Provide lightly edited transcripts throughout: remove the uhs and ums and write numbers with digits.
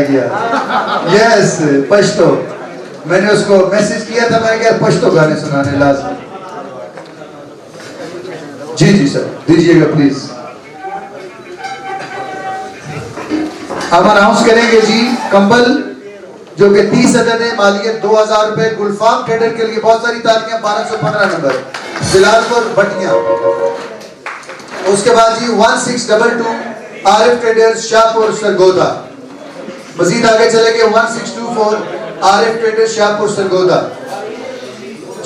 Idea. Yes, Pashto. मैंने उसको message किया था, मैंने कहा पश्तो गाने सुनाने लाजमी। जी जी सर, दीजिएगा प्लीज। हम अनाउंस करेंगे जी कंबल जो कि 30 अदद है, मालियत 2000 रुपए। गुलफाम ट्रेडर के लिए बहुत सारी तालियां। 1215 नंबर जलालपुर भटिया। उसके बाद जी 1622 आरिफ ट्रेडर्स शाहपुर सरगोदा। मजीद आगे चलेंगे 1624 आरिफ ट्रेडर्स शाहपुर सरगोदा।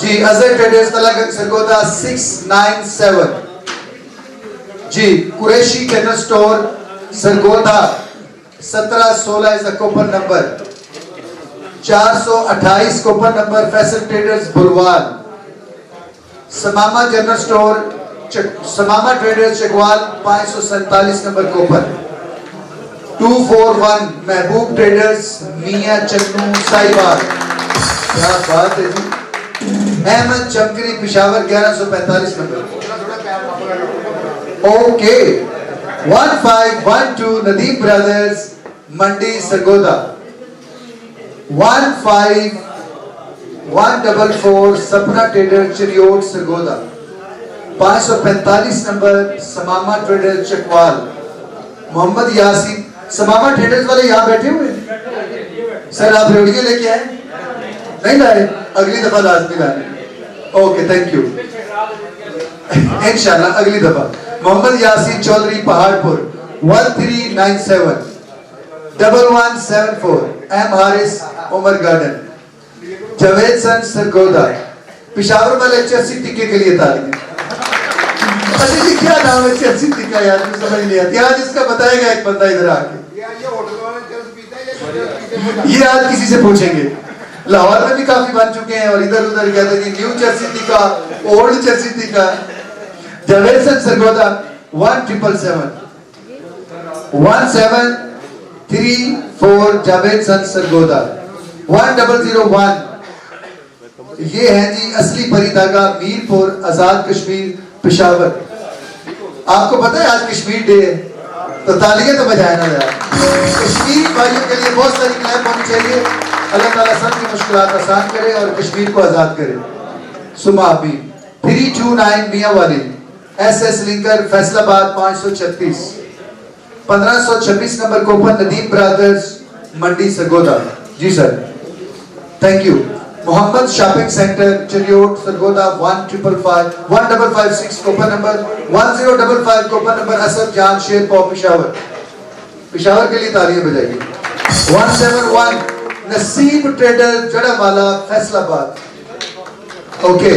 जी अजहर ट्रेडर्स तलागत सरगोदा 697। जी Qureshi general store Sargodha 1716 is the coupon number. 428 coupon number Faisal traders Bhalwal. Samama general store Samama traders Chakwal 547 number coupon. 241 Mehboob traders Mian Channu Sahiwal. क्या बात है जी। Ahmed Chamkari Peshawar 1145 number. Okay 1512 Nadeem brothers Mandi Sargodha. 15144 सपना trader चिरियोट Sargodha. 545 number समामा trader Chakwal. Mohammad Yasin. समामा traders वाले यहाँ बैठे हुए हैं सर, आप रेडियो लेके आए? नहीं लाए? अगली दफा लाजमी लाने। ओके थैंक यू, इंशाल्लाह अगली दफा। Mohammad Yasin Chaudhry Paharpur 1397 1174 M Haris Umar garden. Javed son Sargodha. Peshawar वाले चर्सी टिक्के के लिए तालियां। अच्छा जी क्या नाम है चर्सी टिक्का यार, मुझे समझ नहीं आती। आज इसका बताएगा एक बंदा इधर आके। ये आज किसी से पूछेंगे। लाहौर में भी काफी बन चुके हैं और इधर उधर कहते हैं new चर्सी tikka, old चर्सी tikka. Javed son Sargodha 1777 1734 Javed son Sargodha. 1001 ये है जी असली परिधागा मीरपुर आजाद कश्मीर पिशावर। आपको पता है आज कश्मीर डे है, तो तालियां तो बजाए ना यार। कश्मीरी भाइयों के लिए बहुत सारी क्लैप होनी चाहिए। अल्लाह ताला सबकी मुश्किलात आसान करे और कश्मीर को आजाद करे। सुमा अभी 329 मियां वाली SS लिंकर Faisalabad 536। 1526 number coupon Nadeem brothers Mandi Sargodha. जी sir thank you. Mohammad shopping center Chiniot Sargodha 1556 coupon number. 1055 coupon number Asad Jan Sherpao Peshawar. Peshawar के लिए तालियां बजाइए। 171 Naseeb trader Jaranwala Faisalabad. Okay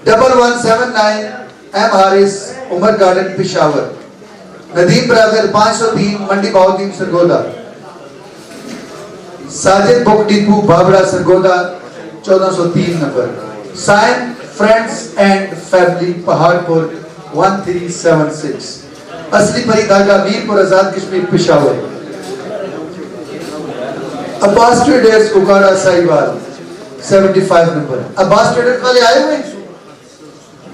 1179 M Haris Umar garden Peshawar. Nadeem brother 503 Mandi Bahauddin Sargodha. Sajid book depot बाबड़ा सरगोदा 1403 नंबर। साइन फ्रेंड्स एंड फैमिली पहाड़पुर 1376। असली परिधागा Mirpur Azad Kashmir Peshawar. Abbas traders Okara Sahiwal 75 number. Abbas traders वाले आए हुए हैं?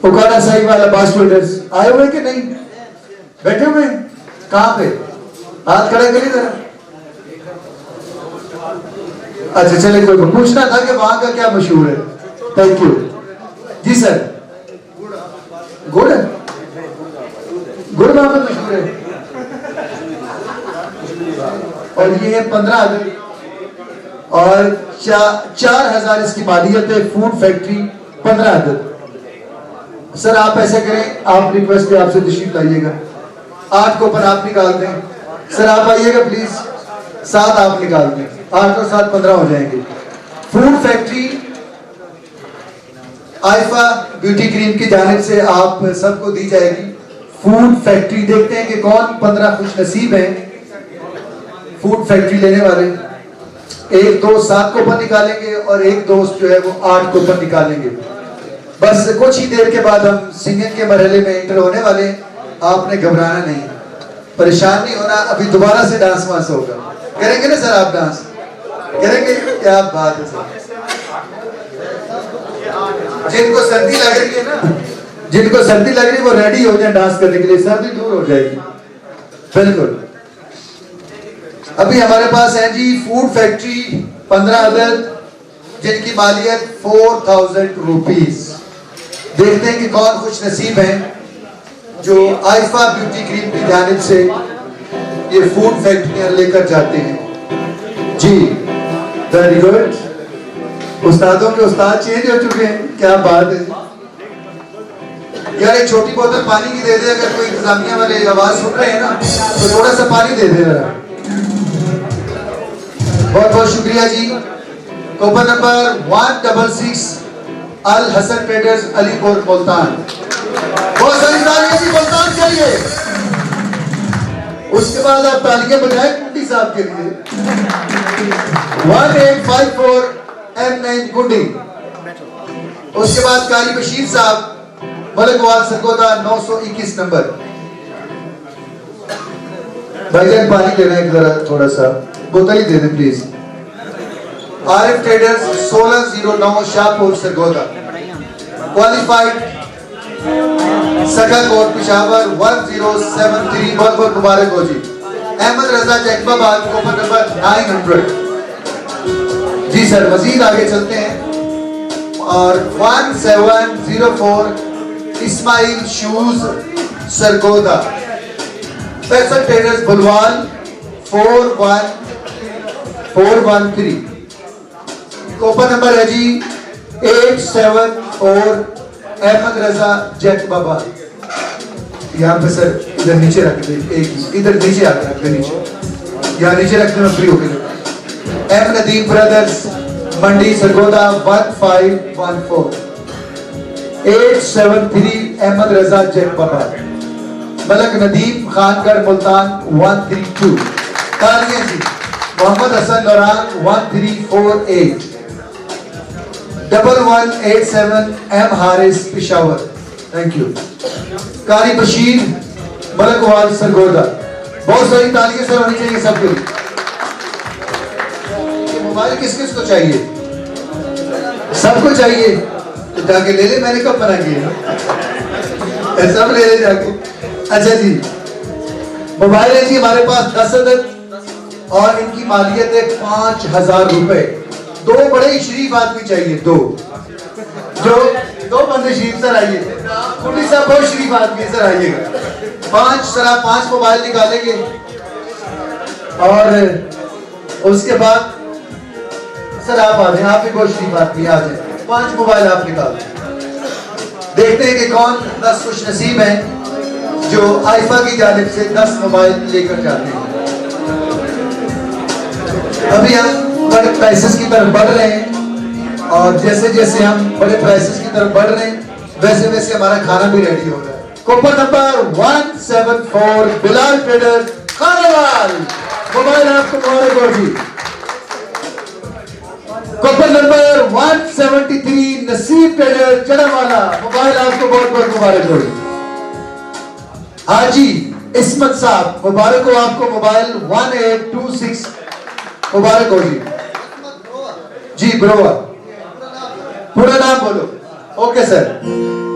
उकाड़ा साहिवाल अब्बास ट्रेडर्स आए हुए कि नहीं? बैठे हुए हैं? कहां पे? हाथ खड़ा करिए जरा। अच्छा चले, कोई पूछना था कि वहां का क्या मशहूर है। थैंक यू जी सर। गुड़ गुड़ वहां पर मशहूर है और ये है 15 और 4000 इसकी मालियत है। फूड फैक्ट्री 15 अदद। सर आप ऐसा करें, आप रिक्वेस्ट है आपसे तशरीफ लाइएगा। 8 कूपन आप निकाल दें। सर आप आइएगा प्लीज। 7 आप निकाल दें। 8 और 7 15 हो जाएंगे। Food factory IIFA beauty cream की जानिब से आप सबको दी जाएगी। फूड फैक्ट्री देखते हैं कि कौन 15 खुश नसीब हैं फूड फैक्ट्री लेने वाले। एक दोस्त 7 कूपन निकालेंगे और एक दोस्त जो है वो 8 कूपन निकालेंगे। बस कुछ ही देर के बाद हम सिंगिंग के मरहले में एंटर होने वाले। आपने घबराना नहीं, परेशान नहीं होना। अभी दोबारा से डांस वांस होगा। करेंगे ना सर आप? डांस करेंगे? क्या बात है सर। जिनको सर्दी लग रही है ना, जिनको सर्दी लग रही है वो रेडी हो जाए डांस करने के लिए। सर्दी दूर हो जाएगी। बिल्कुल अभी हमारे पास है जी फूड फैक्ट्री 15 अदद, जिनकी मालियत 4000 रुपीज। देखते हैं कि कौन खुश नसीब है जो आइफा ब्यूटी क्रीम की जानिब से ये फूड फैक्ट्रियां लेकर जाते हैं जी। Very good. उस्तादों के उस्ताद चेंज हो चुके हैं, क्या बात है। यार एक छोटी बोतल पानी की दे दे, अगर कोई इंतजामिया वाले आवाज सुन रहे हैं ना तो थोड़ा सा पानी दे दे जरा। बहुत बहुत शुक्रिया जी। कूपन नंबर 166 अल हसन ट्रेडर्स अलीपुर मुल्तान। बहुत सारी तालियां जी मुल्तान के लिए। उसके बाद आप तालियां बजाएं कुंडी साहब के लिए। 1854 M9 कुंडी। उसके बाद कारी बशीर साहब मलकवाल सरगोदा 921 नंबर। भाईजान पानी लेना है जरा, थोड़ा सा बोतल ही दे दें please. Arif traders 1609 Shahpur Sargodha. Qualified सका कोट पिशावर 1073। बहुत बहुत मुबारक हो जी। Ahmed Raza Jacobabad coupon number 900। जी सर मजीद आगे चलते हैं और 1704 Ismail shoes Sargodha. Faisal traders Bhalwal 41413। Coupon number है जी 874 अहमद रजा जैकबाबाद। यहाँ पे सर इधर नीचे रख दे, एक इधर नीचे आकर रख दे, नीचे यहाँ नीचे रखने में फ्री हो गए। M Nadeem brothers Mandi Sargodha 1514 873 Ahmed Raza Jacobabad. मलक नदीम खानगढ़ मुल्तान 132। तालियां जी। Mohammad Hassan Nauran 1348 1187 M Haris Peshawar. Thank you. Qari Bashir Malakwal Sargodha. बहुत सारी तालियां सर होनी चाहिए सबके लिए। मोबाइल किस किस को चाहिए? सबको चाहिए तो जाके ले ले, मैंने कब मना किया? सब ले ले जाके। अच्छा जी मोबाइल है जी हमारे पास 10 अदद और इनकी मालियत है 5000 रुपए। दो बड़े ही शरीफ आदमी चाहिए, दो बंदे शरीफ। सर आइए, कुली साहब बहुत शरीफ आदमी है, सर आइएगा। 5 मोबाइल निकालेंगे और उसके बाद सर आप आ जाए, आप भी बहुत शरीफ आदमी आ जाए। 5 मोबाइल आप निकाल। देखते हैं कि कौन 10 खुश नसीब है जो आइफा की जानिब से 10 मोबाइल लेकर जाते हैं। अभी हम बड़े प्राइसेस की तरफ बढ़ रहे हैं और जैसे जैसे हम बड़े प्राइसेस की तरफ बढ़ रहे हैं वैसे वैसे हमारा खाना भी रेडी हो रहा है। Coupon number 174 Bilal traders Khanewal. Mobile आपको मुबारक हो जी। कूपन नंबर 173 नसीब ट्रेडर्स जड़ावाला। मोबाइल आपको बहुत बहुत मुबारक हो जी। हाजी इस्मत साहब मुबारक हो आपको, मोबाइल 1826 मुबारक हो जी ब्रोवा। पूरा नाम बोलो। Okay sir.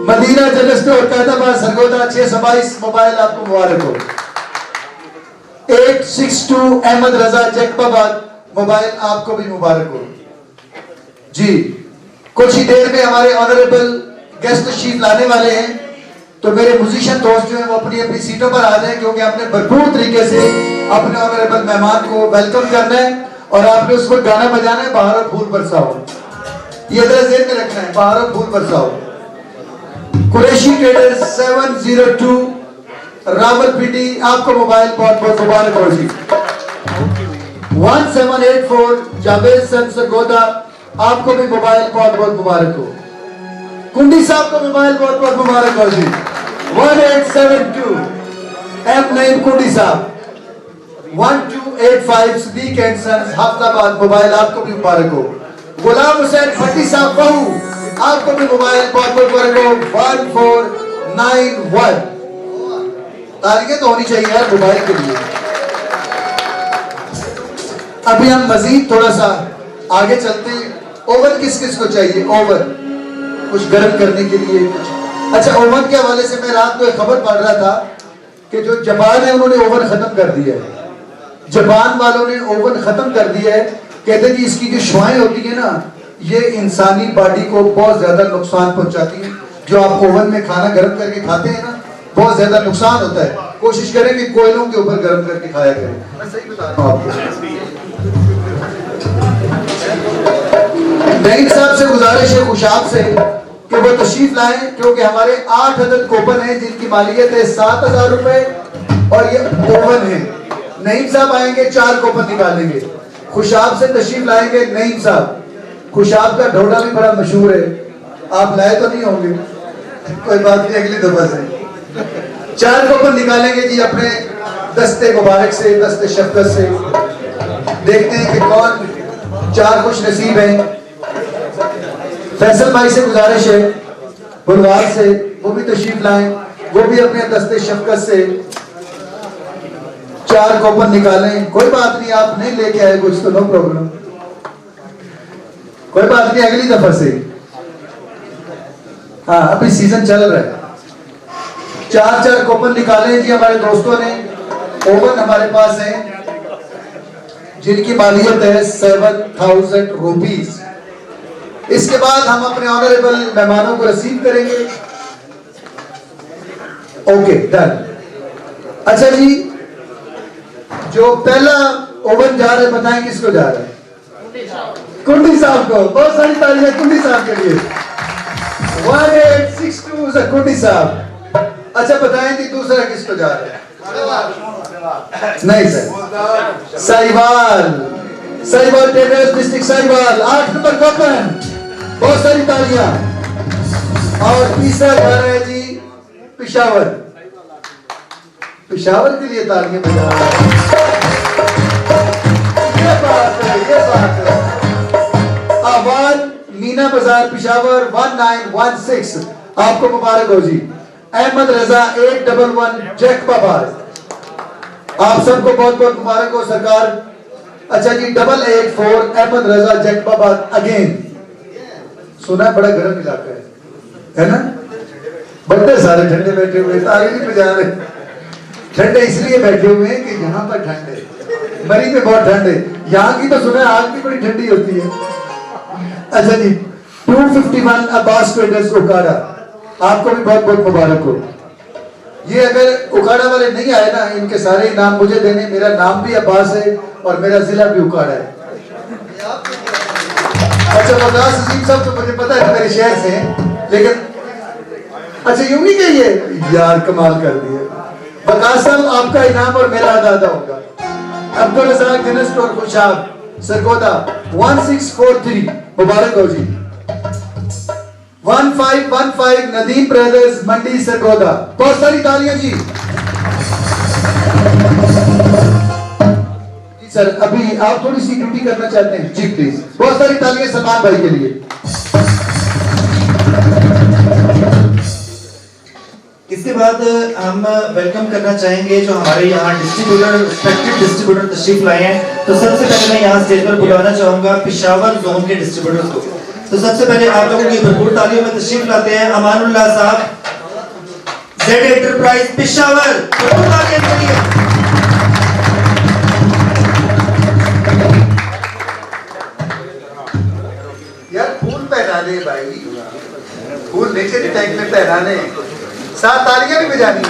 Madina general store Qaidabad Sargodha 622 mobile आपको मुबारक हो। 862 अहमद रजा जैकबाबाद मोबाइल आपको भी मुबारक हो जी। कुछ ही देर में हमारे ऑनरेबल गेस्ट तशरीफ लाने वाले हैं, तो मेरे म्यूजिशियन दोस्त जो हैं वो अपनी अपनी सीटों पर आ जाएं, क्योंकि हमने भरपूर तरीके से अपने ऑनरेबल मेहमान को वेलकम करना है और आपने उस वक्त गाना बजाना है बाहर फूल बरसाओ। ये जरा ज़हन में रखना है, बाहर फूल बरसाओ। कुरैशी ट्रेडर्स 702 रावलपिंडी आपको मोबाइल बहुत बहुत मुबारक हो जी। 1784 जावेद सन सरगोदा आपको भी मोबाइल बहुत बहुत मुबारक हो। कुंडी साहब को मोबाइल बहुत बहुत मुबारक हो जी। 1872 M9 कुंडी साहब। 1285 Sadiq and sons Hafizabad mobile आपको भी मुबारक हो। गुलाम हुसैन फटी साहब बहू आपको भी मोबाइल बहुत बहुत मुबारक हो। 1491। तारीखें तो होनी चाहिए यार मोबाइल के लिए। अभी हम मजीद थोड़ा सा आगे चलते हैं। ओवन किस किस को चाहिए? ओवन कुछ गर्म करने के लिए। अच्छा ओवन के हवाले से मैं रात को एक खबर पढ़ रहा था कि जो जापान है उन्होंने ओवन खत्म कर दिया है। जापान वालों ने ओवन खत्म कर दिया है, कहते हैं कि इसकी जो शुआएं होती है ना, ये इंसानी बॉडी को बहुत ज्यादा नुकसान पहुंचाती है। जो आप ओवन में खाना गर्म करके खाते हैं ना, बहुत ज्यादा नुकसान होता है। कोशिश करें कि कोयलों के ऊपर गर्म करके खाया करें। मैं सही बता रहा हूं आपको। नईम साहब से गुजारिश है, खुशाब से, कि वो तशरीफ लाएं, क्योंकि हमारे 8 अदद कूपन है जिनकी मालियत है 7,000 रुपए और ये ओवन है। नईम साहब आएंगे, 4 कूपन निकालेंगे। खुशाब से तशरीफ लाएंगे नईम साहब। खुशाब का ढोडा भी बड़ा मशहूर है, आप लाए तो नहीं होंगे, कोई बात नहीं, अगली दफा से 4 कूपन निकालेंगे जी अपने दस्ते मुबारक से, दस्ते शफकत से। देखते हैं कि कौन 4 खुश नसीब हैं। फैसल भाई से गुजारिश है बुलवार से, वो भी तशरीफ लाएं, वो भी अपने दस्ते शफकत से 4 कूपन निकालें। कोई बात नहीं, आप नहीं लेके आए कुछ तो नो प्रॉब्लम, कोई बात नहीं, अगली दफा से। हाँ, अभी सीजन चल रहा है। 4 कूपन निकालें जी हमारे दोस्तों ने। ओवन हमारे पास है जिनकी मालियत है 7,000 रुपीज। इसके बाद हम अपने ऑनरेबल मेहमानों को रिसीव करेंगे। Okay, done. अच्छा जी, जो पहला ओवन जा रहा है, बताएं किसको जा रहा है? कुंडी साहब को। बहुत सारी तालियां कुंडी साहब के लिए। 1862 कुंडी साहब। अच्छा बताएं कि दूसरा किसको जा रहा है? नहीं sir, Sahiwal. Sahiwal tailors district Sahiwal, 8 number coupon. बहुत सारी तालियां। और तीसरा जा रहा है जी पिशावर। पिशावर के लिए तालियां बजा रहा है। ये बात है, ये बात है। आवाज मीना बाजार पिशावर 1916, आपको मुबारक हो जी। अहमद रजा 811 जैकबाबाद, आप सबको बहुत बहुत मुबारक हो सरकार। अच्छा जी, 884 अहमद रजा जैकबाबाद अगेन। सुना बड़ा गर्म इलाका है ना? बड़े सारे ठंडे बैठे हुए, ताली नहीं बजा रहे। ठंडे इसलिए बैठे हुए हैं कि यहाँ पर ठंड है, मरी में बहुत ठंड है। यहाँ की तो सुना आग भी बड़ी ठंडी होती है। अच्छा जी, 251 अब्बास ट्रेडर्स उकाड़ा, आपको भी बहुत बहुत मुबारक हो। ये अगर उकाड़ा वाले नहीं आए ना, इनके सारे इनाम मुझे देने। मेरा नाम भी अब्बास है और मेरा जिला भी उकाड़ा है। अच्छा, वकास अजीम साहब तो मुझे पता है मेरे शहर से हैं, लेकिन अच्छा यूं नहीं कहिए यार, कमाल कर दिए। वकास साहब आपका इनाम और मेरा आधा होगा। अब्दुल रज़ाक जनरल स्टोर खुशाब सरगोदा 1643, मुबारक हो जी। 1515 नदीम ब्रदर्स मंडी सरगोदा, बहुत सारी तालियां जी। सर अभी आप थोड़ी सी ड्यूटी करना चाहते हैं जी, प्लीज। बहुत सारी तालियां सलमान भाई के लिए। इसके बाद हम वेलकम करना चाहेंगे जो हमारे यहाँ डिस्ट्रीब्यूटर, रिस्पेक्टेड डिस्ट्रीब्यूटर तशरीफ लाए हैं। तो सबसे पहले मैं यहाँ स्टेज पर बुलाना चाहूंगा पिशावर जोन के डिस्ट्रीब्यूटर्स को। तो सबसे पहले आप लोगों की भरपूर तालियों में तशरीफ लाते हैं अमानुल्लाह साहब, जेड एंटरप्राइज पिशावर। भरपूर तालियां के लिए। यार फूल पहनाने भाई, फूल नीचे की टैंक में पहनाने, साथ तालियां भी बजानी है।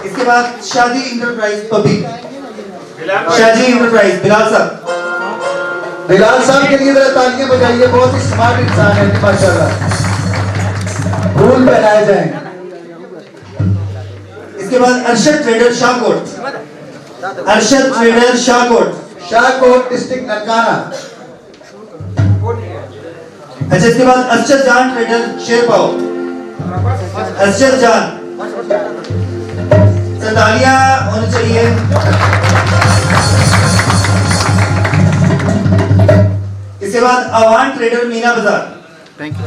इसके बाद शादी इंटरप्राइज पबी, शादी इंटरप्राइज बिलाल साहब। बिलाल साहब के लिए जरा तालियां बजाइए, बहुत ही स्मार्ट इंसान है माशाल्लाह। फूल पहनाए जाएं। इसके बाद Arshad trader Shahkot, Arshad trader Shahkot, Shahkot district Nankana. अच्छा, इसके बाद अरशद जान ट्रेडर शेरपाओ, अरशद जान। तालियां होनी चाहिए। इसके बाद अवान ट्रेडर मीना बाजार, थैंक यू।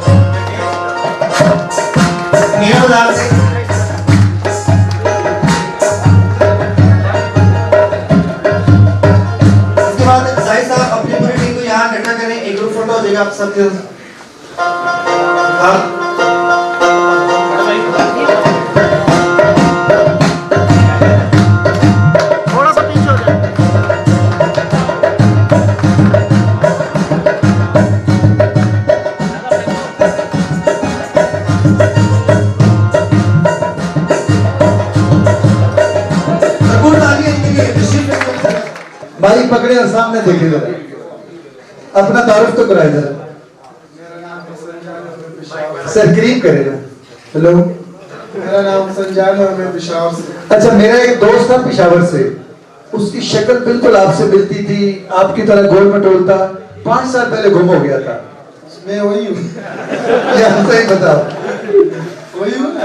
मीना बाजार से इसके बाद जाहिद साहब अपनी पूरी टीम को यहाँ इकट्ठा करें, एक ग्रुप फोटो हो जाएगा आप सबके। भरपूर तालियां इनके लिए तशरीफ रखिए। भाई पकड़े और सामने देखे जरा, अपना तारुफ तो कराए जरा। सर करीब करेगा। हेलो, मेरा नाम संजान है, मैं पेशावर से। अच्छा, मेरा एक दोस्त था पेशावर से, उसकी शक्ल बिल्कुल आपसे मिलती थी, आपकी तरह गोल मटोल था, 5 साल पहले गुम हो गया था। मैं वही हूँ। या सही बताओ, वही हूँ ना?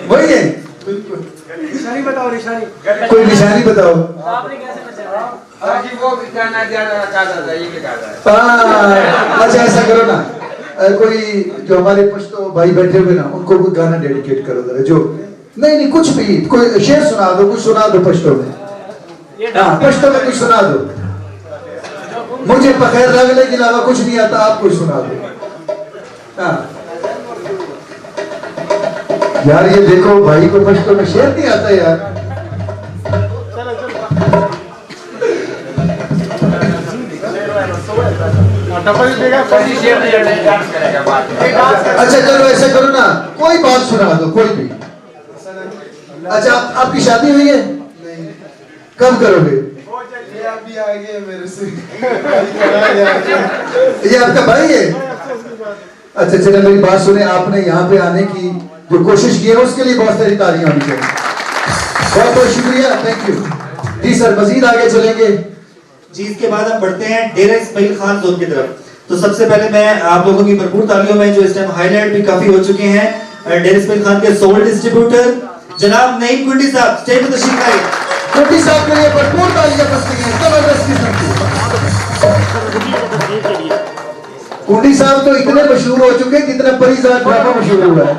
वही है? बिल्कुल। निशानी बताओ, निशानी कोई निशानी बताओ। आपने कैसे बचाया? वो गाना ज्यादा चाहता था, ये क्या कहता है? अच्छा ऐसा करो ना, कोई जो हमारे पश्तो भाई बैठे हुए ना, उनको कोई गाना डेडिकेट करो जरा, जो नहीं कुछ भी, कोई शेर सुना दो, कुछ सुना दो पश्तो में। हाँ, पश्तो में कुछ सुना दो। मुझे बगैर रगले के अलावा कुछ नहीं आता, आप कुछ सुना दो। हाँ यार, ये देखो भाई को पश्तो में शेर नहीं आता यार। कोई शेर नहीं डांस करेगा बाद में। अच्छा चलो ऐसा करो ना, कोई बात सुना दो, कोई भी। अच्छा, आपकी शादी हुई है? नहीं, कब करोगे? ये अभी आ गए मेरे से। ये आपका भाई है? अच्छा चलो मेरी बात सुने, आपने यहाँ पे आने की जो कोशिश की है उसके लिए बहुत सारी तालियां होनी चाहिए। बहुत बहुत शुक्रिया, थैंक यू जी सर। मजीद आगे चलेंगे जी। इसके बाद हम बढ़ते हैं डेरा इस्माइल खान जोन की तरफ। तो सबसे पहले मैं आप लोगों की भरपूर तालियों में, जो इस टाइम हाईलाइट भी काफी हो चुके हैं, डेरा इस्माइल खान के सोल डिस्ट्रीब्यूटर जनाब नईम कुंडी साहब स्टेज पर तशरीफ लाए। कुंडी साहब के लिए भरपूर तालियां बजती हैं, जबरदस्त किस्म की। कुंडी साहब तो इतने मशहूर हो चुके हैं जितना परिजात ड्रामा मशहूर हुआ है।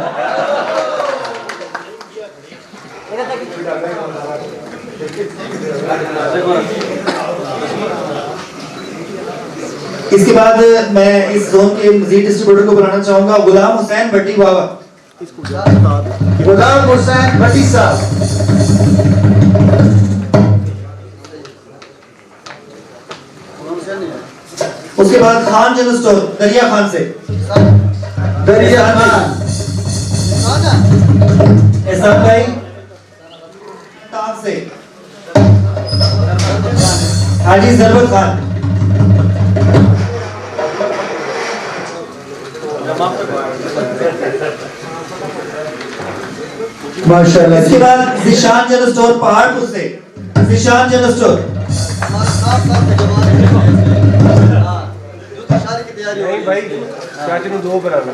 इसके बाद मैं इस जोन के मजीद डिस्ट्रीब्यूटर को बुलाना चाहूंगा, गुलाम हुसैन भट्टी बाबा। गुलाम हुसैन भट्टी साहब। उसके बाद खान जनरल स्टोर दरिया खान से दरिया खान। एहसान भाई ताज से हाजी जरबत खान। माशाल्लाह। इसके बाद जिशान जनरल स्टोर पहाड़पुर से जिशान जनरल स्टोर। नहीं भाई, चाची ने 2 बनाना।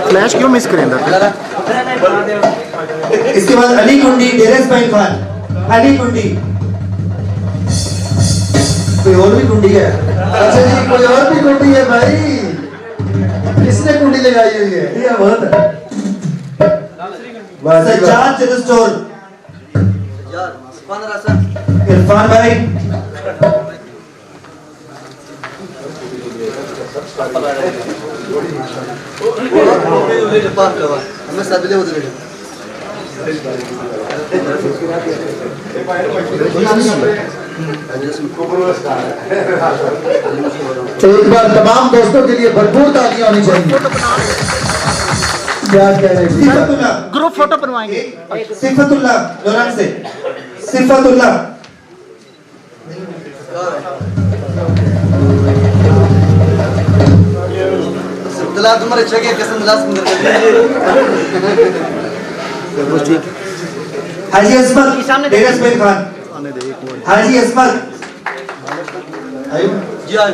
फ्लैश क्यों मिस करें? इसके बाद अली कुंडी डेरा इस्माइल खान। अली कुंडी, कोई और भी कुंडी है? अच्छा जी, कोई और भी कुंडी है भाई? किसने कुंडी लगाई हुई है? ये बहुत है। सज्जाद जनरल स्टोर इरफान भाई। एक बार तमाम दोस्तों के लिए भरपूर तालियां होनी चाहिए। क्या कह रहे हैं? ग्रुप फोटो बनवाएंगे। सिफतुल्लाह लोरान से सिफतुल्लाह। तुम्हारे छगे कसम लास्ट हाजी अस्मत डेरा इस्माइल खान। हाजी अस्मत जी हाँ।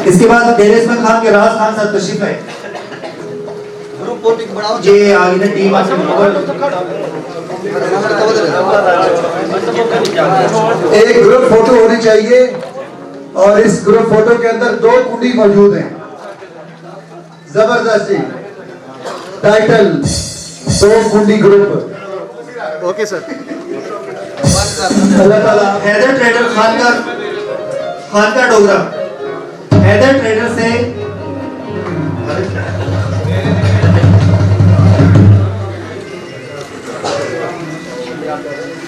इसके बाद डेरा इस्माइल खान के राज खान साहब तशरीफ लाए। ग्रुप फोटो बढ़ाओ। ये आगे ना टीम एक ग्रुप फोटो होनी चाहिए और इस ग्रुप फोटो के अंदर 2 कुंडी मौजूद हैं। जबरदस्ती टाइटल 2 कुंडी ग्रुप। Okay sir. अल्लाह ताला हैदर ट्रेडर खान का डोगरा। हैदर ट्रेडर से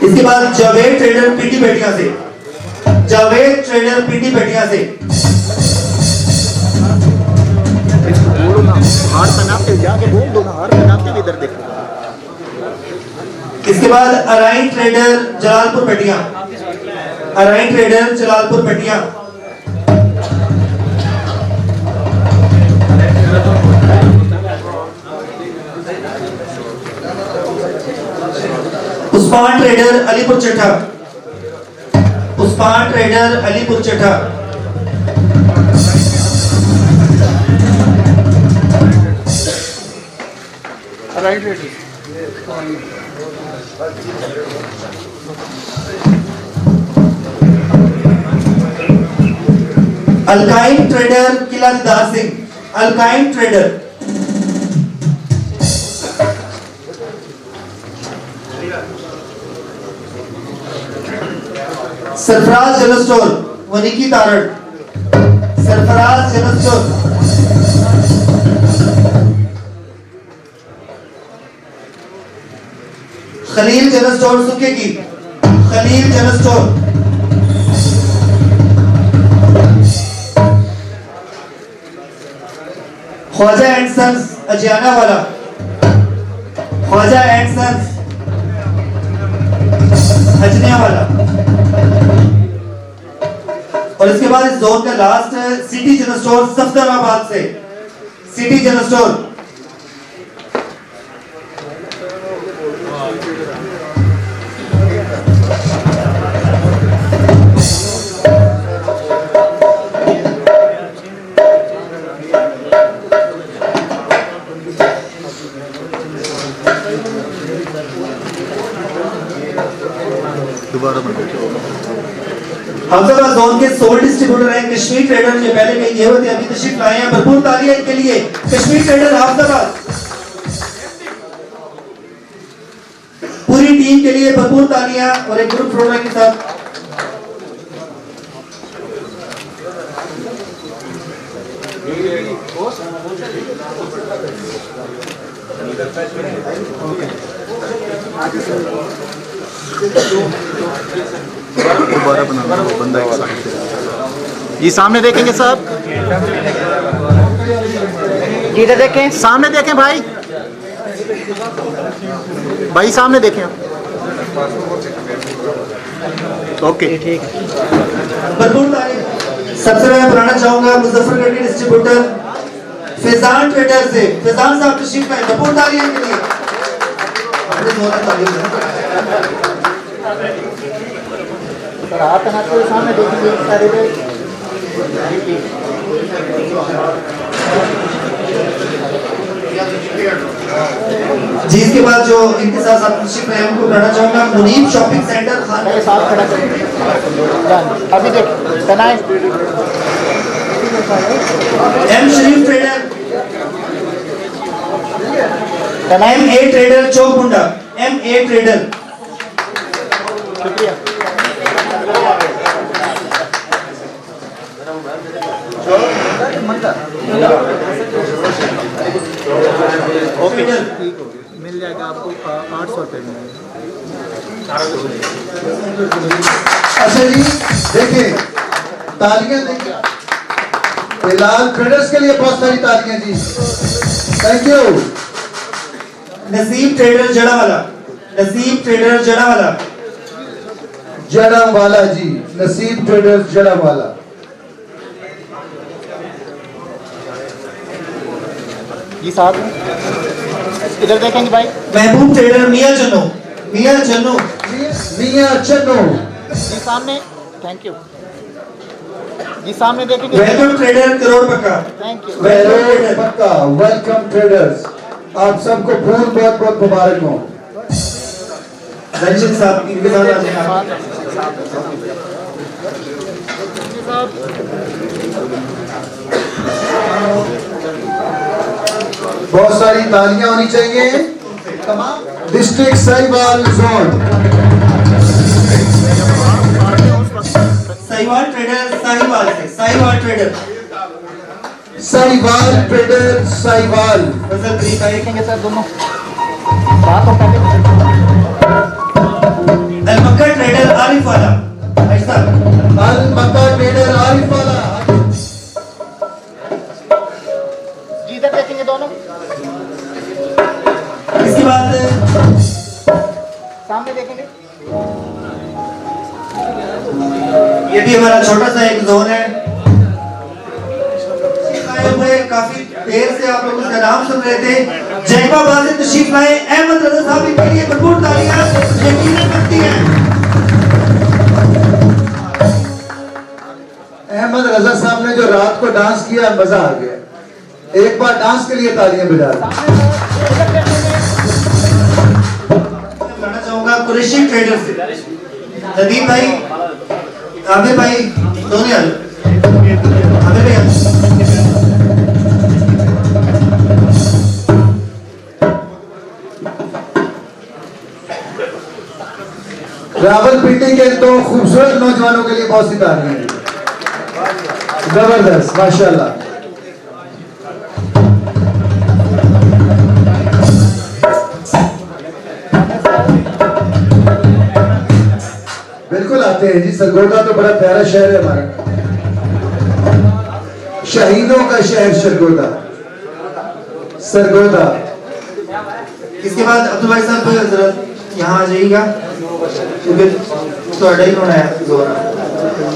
इसके बाद जावेद ट्रेडर पीटी बेटिया से जावेद ट्रेडर पीटी बेटिया से दो ना, हार पहनाते जाके बोल दो ना, हार पहनाते हुए इधर देखो। इसके बाद अराइन ट्रेडर जलालपुर पेटियां, अराइन ट्रेडर जलालपुर पेटियां। उस्मान ट्रेडर अलीपुर चट्टा, उस्मान ट्रेडर अलीपुर चट्टा। अलकाइन ट्रेडर किला दीदार सिंह, अलकाइन trader. Sarfraz general store Wanike Tarar, Sarfraz general store. Khalil general store Sukheki, Khalil general store. Khwaja and sons अजियाना वाला, ख्वाजा एंड सन्स अजनिया वाला। और इसके बाद इस जोन का लास्ट है सिटी जनरल स्टोर सफदराबाद से, city general store. Hamza zone के सोल डिस्ट्रीब्यूटर हैं कश्मीर ट्रेडर, जो पहले कहीं गए हुए थे, अभी तशरीफ लाए हैं। भरपूर तालियां इनके लिए। कश्मीर ट्रेडर हाफिजाबाद, पूरी टीम के लिए भरपूर तालियां और एक ग्रुप फोटो के साथ। दोबारा बनाना वो बंदा एक साइड से। ये सामने देखेंगे साहब, इधर देखें, सामने देखें भाई, भाई सामने देखें। ओके ठीक है। भरपूर तालियां। सबसे पहले बुलाना चाहूंगा मुजफ्फरगढ़ के डिस्ट्रीब्यूटर फैजान ट्रेडर से, फैजान साहब तशरीफ लाए। भरपूर तालियां के लिए। आप सामने देखेंगे सारे जी। इसके बाद जो इनके साथ तशरीफ लाए उनको बुलाना चाहूंगा मुनीब शॉपिंग सेंटर खान मेरे साथ खड़ा करें। अभी देखिए तनाए M Sharif trader, M A trader Chowk Munda, M A trader. शुक्रिया। ओके मिल जाएगा आपको 800 रुपये में। अच्छा जी देखिए, तालियां देखिए बिलाल ट्रेडर्स के लिए, बहुत सारी तालियां जी, थैंक यू। नसीब ट्रेडर जड़ावाला, नसीब ट्रेडर जड़ावाला, जड़ावाला जी, नसीब ट्रेडर्स जड़ावाला। ये साथ इधर देखेंगे भाई। महबूब ट्रेडर मियां चन्नू, मियां चन्नू, मियां चन्नू। ये सामने, थैंक यू। ये सामने देखेंगे। वेलकम ट्रेडर करोड़ पक्का, थैंक यू। करोड़ पक्का, वेलकम ट्रेडर्स। आप सबको बहुत बहुत मुबारक हो। रंजन साहब इनके साथ आ जाएं। बहुत सारी तालियां होनी चाहिए तमाम district Sahiwal zone. Sahiwal trader Sahiwal से, साहिवाल ट्रेडर, साहिवाल ट्रेडर साहिवाल। फजल तरीका देखेंगे सर दोनों साथ हो पहले। अलमक्का ट्रेडर आरिफ वाला, ऐसा अलमक्का ट्रेडर आरिफ वाला। जी इधर देखेंगे इसके बाद सामने देखेंगे। ये भी हमारा छोटा सा एक जोन है। आए हुए काफी देर से आप लोग उसका नाम सुन रहे थे। जैकबाबाद से तशरीफ लाए अहमद रजा साहब, इनके लिए भरपूर तालियां यकीनन बनती हैं। अहमद रजा साहब ने जो रात को डांस किया, मजा आ गया। एक बार डांस के लिए तालियां बजा दें। कहना चाहूंगा कुरैशी ट्रेडर से नदीम भाई, आमिर भाई, दोनों आमिर भाई रावलपिंडी के दो खूबसूरत नौजवानों के लिए बहुत सी तालियां हैं। जबरदस्त, माशाल्लाह। बिल्कुल आते हैं जी। सरगोदा तो बड़ा प्यारा शहर है हमारा, शहीदों का शहर सरगोदा। सरगोदा। इसके बाद अब्दुल भाई साहब जरा यहाँ आ जाइएगा, क्योंकि थोड़ा ही होना है जोर।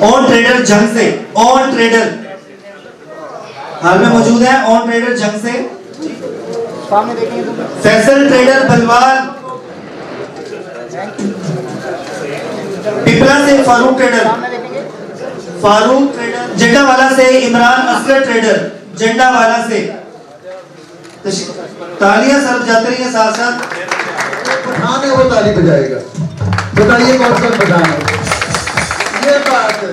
ऑन ट्रेडर जंग से, ऑन ट्रेडर हाल में मौजूद है। ऑन ट्रेडर जंग से सामने देखेंगे। फैसल ट्रेडर बलवाल, पिपला से फारूक ट्रेडर, सामने देखेंगे। फारूक ट्रेडर जंडावाला से इमरान असगर ट्रेडर, जंडावाला से। तालियां सर बजाते रहिए साथ साथ। पठान है वो ताली बजाएगा। बताइए कौन सा पठान है? ये बात है।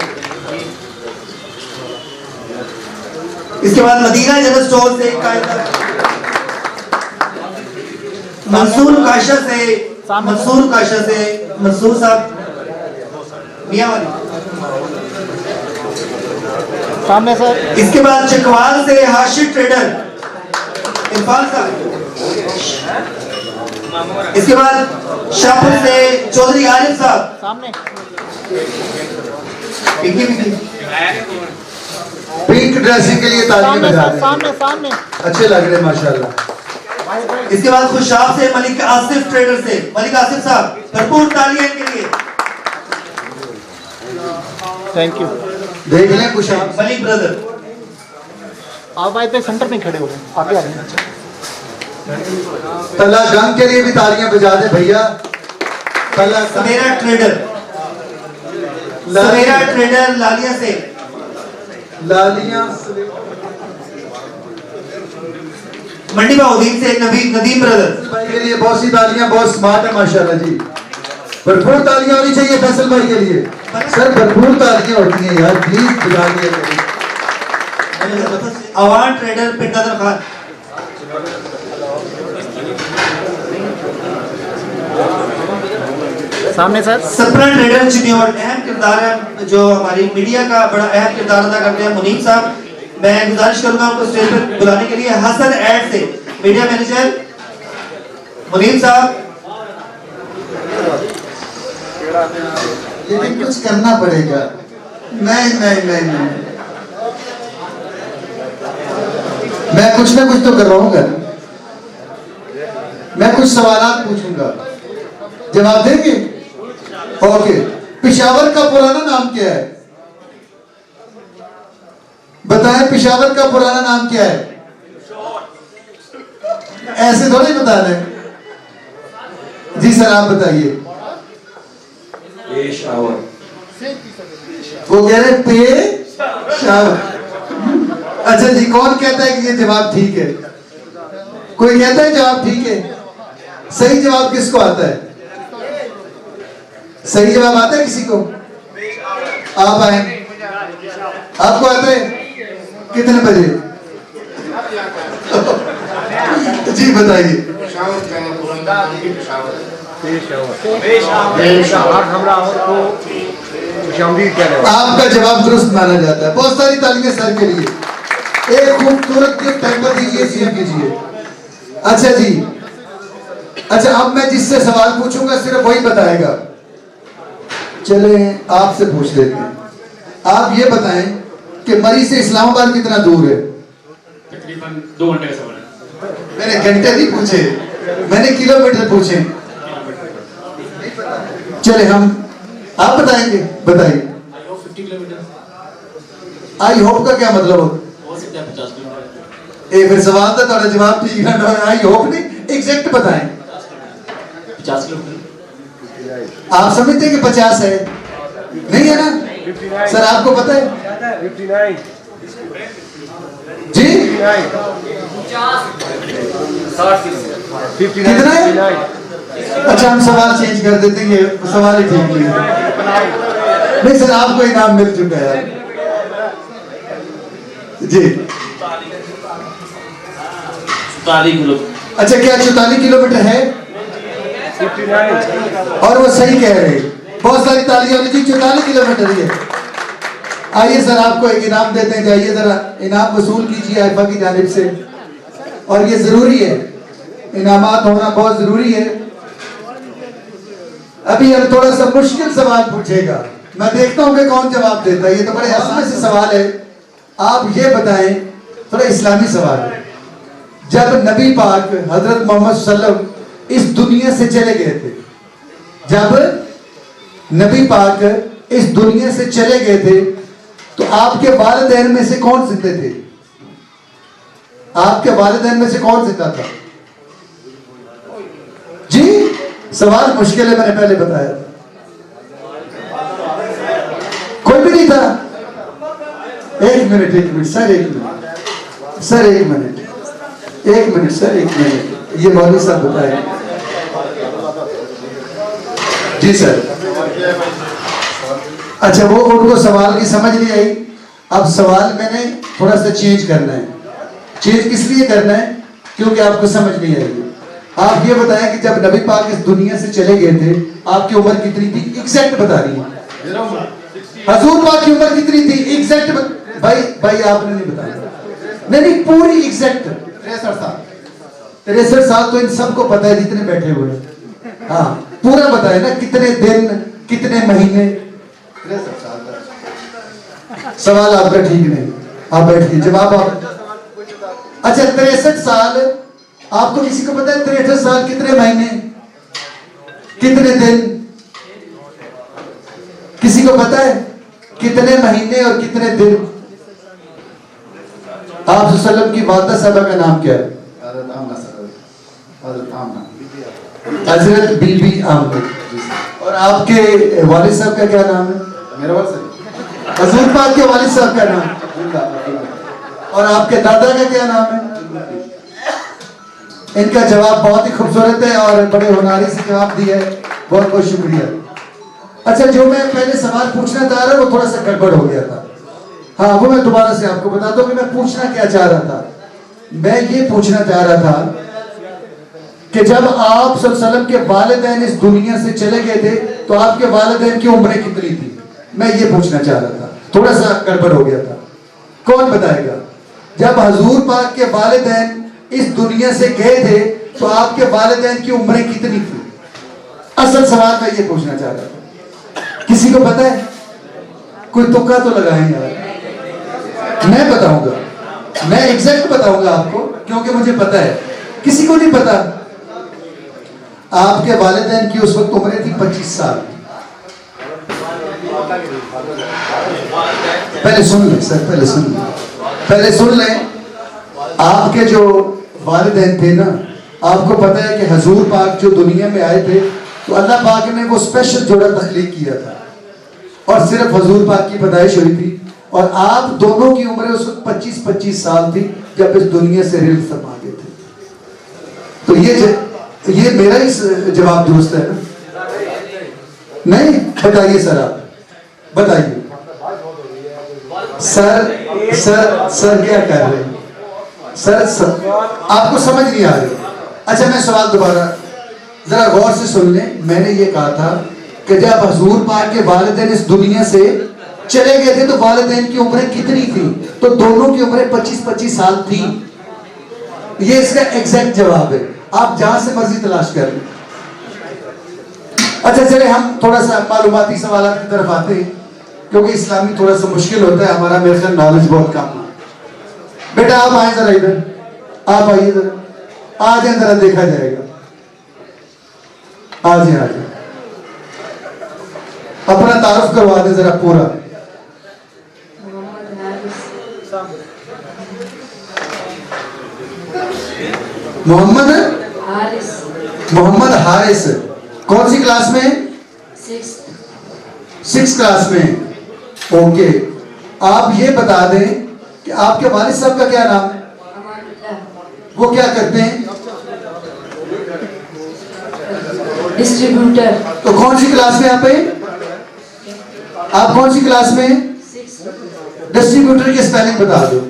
इसके बाद मदीना जनरल स्टोर से मंसूर काशा से, मंसूर काशा से मंसूर साहब मियां वाली। सामने सर। इसके बाद चकवाल से हाशिर ट्रेडर इरफान साहब। इसके बाद शाहपुर से चौधरी आरिफ साहब। सामने। पिंक ड्रेसिंग के लिए तालियां सामने बजा सर, दें। सामने सामने। अच्छे लग रहे हैं माशाल्लाह। इसके बाद खुशाब से मलिक आसिफ ट्रेडर से मलिक आसिफ साहब, भरपूर तालियां इनके लिए। Thank you. देख लें कुछ आप। मलिक ब्रदर। आप भाई पे सेंटर में खड़े हो गए, आगे आ रहे। तला गंग के लिए भी तालियां बजा दे भैया। तला सवेरा ट्रेडर, सवेरा ट्रेडर लालिया से। लालियां मंडी बाउद्दीन से नदीम ब्रदर भाई के लिए बहुत सी तालियां। बहुत स्मार्ट है माशाल्लाह जी। भरपूर तालियां होनी चाहिए फैसल भाई के लिए। सर भरपूर तालियां होती हैं यार, प्लीज बजा दिया। अवान ट्रेडर पिंडादर खान। सामने सर। सपना ट्रेडर चिन्योर, अहम किरदार है जो हमारी मीडिया का बड़ा अहम किरदार अदा करते हैं मुनीम साहब। मैं गुजारिश करूंगा उनको स्टेज पर बुलाने के लिए। हसन एड से मीडिया मैनेजर मुनीम साहब। लेकिन कुछ करना पड़ेगा। नहीं नहीं नहीं नहीं, मैं कुछ ना कुछ तो करवाऊंगा। मैं कुछ सवालात पूछूंगा, जवाब देंगे? ओके। पेशावर का पुराना नाम क्या है? बताएं, पेशावर का पुराना नाम क्या है? ऐसे थोड़ी बता रहे। जी सर आप बताइए। वो कह रहे पेशावर। अच्छा जी, कौन कहता है कि ये जवाब ठीक है? कोई कहता है जवाब ठीक है? सही जवाब किसको आता है? सही जवाब आता है किसी को? आप आए। आपको आता है? कितने बजे? जी बताइए। आपका जवाब दुरुस्त माना जाता है। बहुत सारी तालियां सर के लिए। एक खूबसूरत गिफ्ट टेम्पर दीजिए, सीएम कीजिए। अच्छा जी, अच्छा अब मैं जिससे सवाल पूछूंगा सिर्फ वही बताएगा। चले आपसे पूछ लेते हैं। आप ये बताएं कि मरी से इस्लामाबाद कितना दूर है? तकरीबन 2 घंटे का सफर है। मैंने घंटे नहीं पूछे, मैंने किलोमीटर पूछे। चले हम, आप बताएंगे, बताइए। आई होप का क्या मतलब हो? फिर सवाल था, थोड़ा जवाब ठीक है। आई होप नहीं, एग्जैक्ट बताएं। 50 किलोमीटर। आप समझते हैं कि 50 है? नहीं है ना? सर आपको पता है? 59 जी 59 कितना है? अच्छा हम सवाल चेंज कर देते हैं, ये सवाल ही ठीक नहीं है। नहीं सर आपको इनाम मिल चुका है जी। 44 किलो। अच्छा क्या 44 किलोमीटर है? 59 और वो सही कह रहे हैं। बहुत सारी तालियां होनी चाहिए। 44 किलोमीटर ही है। आइए सर आपको एक इनाम देते हैं, जाइए जरा इनाम वसूल कीजिए आइफा की जानिब से। और ये जरूरी है, इनामात होना बहुत जरूरी है। अभी हम थोड़ा सा मुश्किल सवाल पूछेगा, मैं देखता हूं कि कौन जवाब देता है। ये तो बड़े आसान से सवाल है। आप ये बताएं, थोड़ा इस्लामी सवाल है। जब नबी पाक हजरत मोहम्मद सल्लल्लाहु अलैहि वसल्लम इस दुनिया से चले गए थे, जब नबी पाक इस दुनिया से चले गए थे, तो आपके वालिदैन में से कौन जिंदे थे? आपके वालिदैन में से कौन जिंदा था? जी सवाल मुश्किल है, मैंने पहले बताया। कोई भी नहीं था? एक मिनट सर, एक मिनट सर, एक मिनट सर, एक मिनट। ये मौलवी साहब बताए। जी सर। अच्छा वो उनको सवाल की समझ नहीं आई। अब सवाल मैंने थोड़ा सा चेंज करना है। चेंज किस लिए करना है? क्योंकि आपको समझ नहीं आएगी। आप ये बताएं कि जब नबी पाक इस दुनिया से चले गए थे, आपकी उम्र कितनी थी? एग्जैक्ट बता रही है। हजूर पाक की उम्र कितनी थी? एग्जैक्ट भाई आपने नहीं बताया। नहीं पूरी एग्जैक्ट 63 साल। 63 साल तो इन सबको पता है जितने बैठे हुए हैं। हाँ पूरा बताए ना, कितने दिन, कितने महीने। 63 साल। सवाल आपका ठीक नहीं, आप बैठिए, जवाब आप। अच्छा 63 साल, आपको किसी को पता है 63 साल कितने महीने, कितने दिन? किसी को पता है कितने महीने और कितने दिन? आप सल्लम की वालदा साहबा का नाम क्या है? हजरत बीबी आमना। और आपके वालिद साहब का क्या नाम है? मेरा वालिद हजूर पाक के वालिद साहब का नाम। और आपके दादा का क्या नाम है? इनका जवाब बहुत ही खूबसूरत है और बड़े होनारी से जवाब दिया है, बहुत बहुत शुक्रिया। अच्छा जो मैं पहले सवाल पूछना चाह रहा वो थोड़ा सा गड़बड़ हो गया था। हाँ वो मैं दोबारा से आपको बता दूं कि मैं पूछना क्या चाह रहा था। मैं ये पूछना चाह रहा था कि जब आप सल्लल्लाहु अलैहि वसल्लम के वालिदैन इस दुनिया से चले गए थे, तो आपके वालिदैन की उम्र कितनी थी? मैं ये पूछना चाह रहा था, थोड़ा सा गड़बड़ हो गया था। कौन बताएगा? जब हजूर पाक के वालिदैन इस दुनिया से गए थे, तो आपके वालिदैन की उम्र कितनी थी? असल सवाल मैं ये पूछना चाह रहा था। किसी को पता है? कोई तुक्का तो लगाएं यार। मैं बताऊंगा, मैं एग्जैक्ट बताऊंगा आपको, क्योंकि मुझे पता है। किसी को नहीं पता? आपके वालिदैन की उस वक्त उम्र थी 25 साल। पहले सुन लें सर, पहले सुन लें। आपके जो वालिदैन थे ना, आपको पता है कि हजूर पाक जो दुनिया में आए थे, तो अल्लाह पाक ने वो स्पेशल जोड़ा तख्लीक किया था, और सिर्फ हजूर पाक की पैदाइश हुई थी। और आप दोनों की उम्र उस वक्त 25-25 साल थी जब इस दुनिया से रिल फरमा गए थे। तो ये मेरा ही जवाब दुरुस्त है ना? नहीं? बताइए सर, आप बताइए। सर क्या कर रहे हैं? सर आपको समझ नहीं आ रही? अच्छा मैं सवाल दोबारा जरा गौर से सुन लें। मैंने ये कहा था कि जब हजूर पाक के वालिदैन इस दुनिया से चले गए थे, तो वालिदैन की उम्र कितनी थी? तो दोनों की उम्र 25-25 साल थी। ये इसका एग्जैक्ट जवाब है, आप जहां से मर्जी तलाश कर लें। अच्छा चले हम थोड़ा सा मालूमाती सवाल की तरफ आते हैं, क्योंकि इस्लामी थोड़ा सा मुश्किल होता है हमारा, मेरे ख्याल नॉलेज बहुत कम है। बेटा आप आए जरा इधर, आप आइए जरा, आ जाए जरा, देखा जाएगा। आ जाए अपना तारुफ करवा दे जरा पूरा। मोहम्मद मोहम्मद हारिस, कौन सी क्लास में? 6 क्लास में। ओके, आप ये बता दें कि आपके वालिद साहब का क्या नाम है? वो क्या करते हैं? डिस्ट्रीब्यूटर। तो कौन सी क्लास में आप हैं? आप कौन सी क्लास में? डिस्ट्रीब्यूटर की स्पेलिंग बता दो।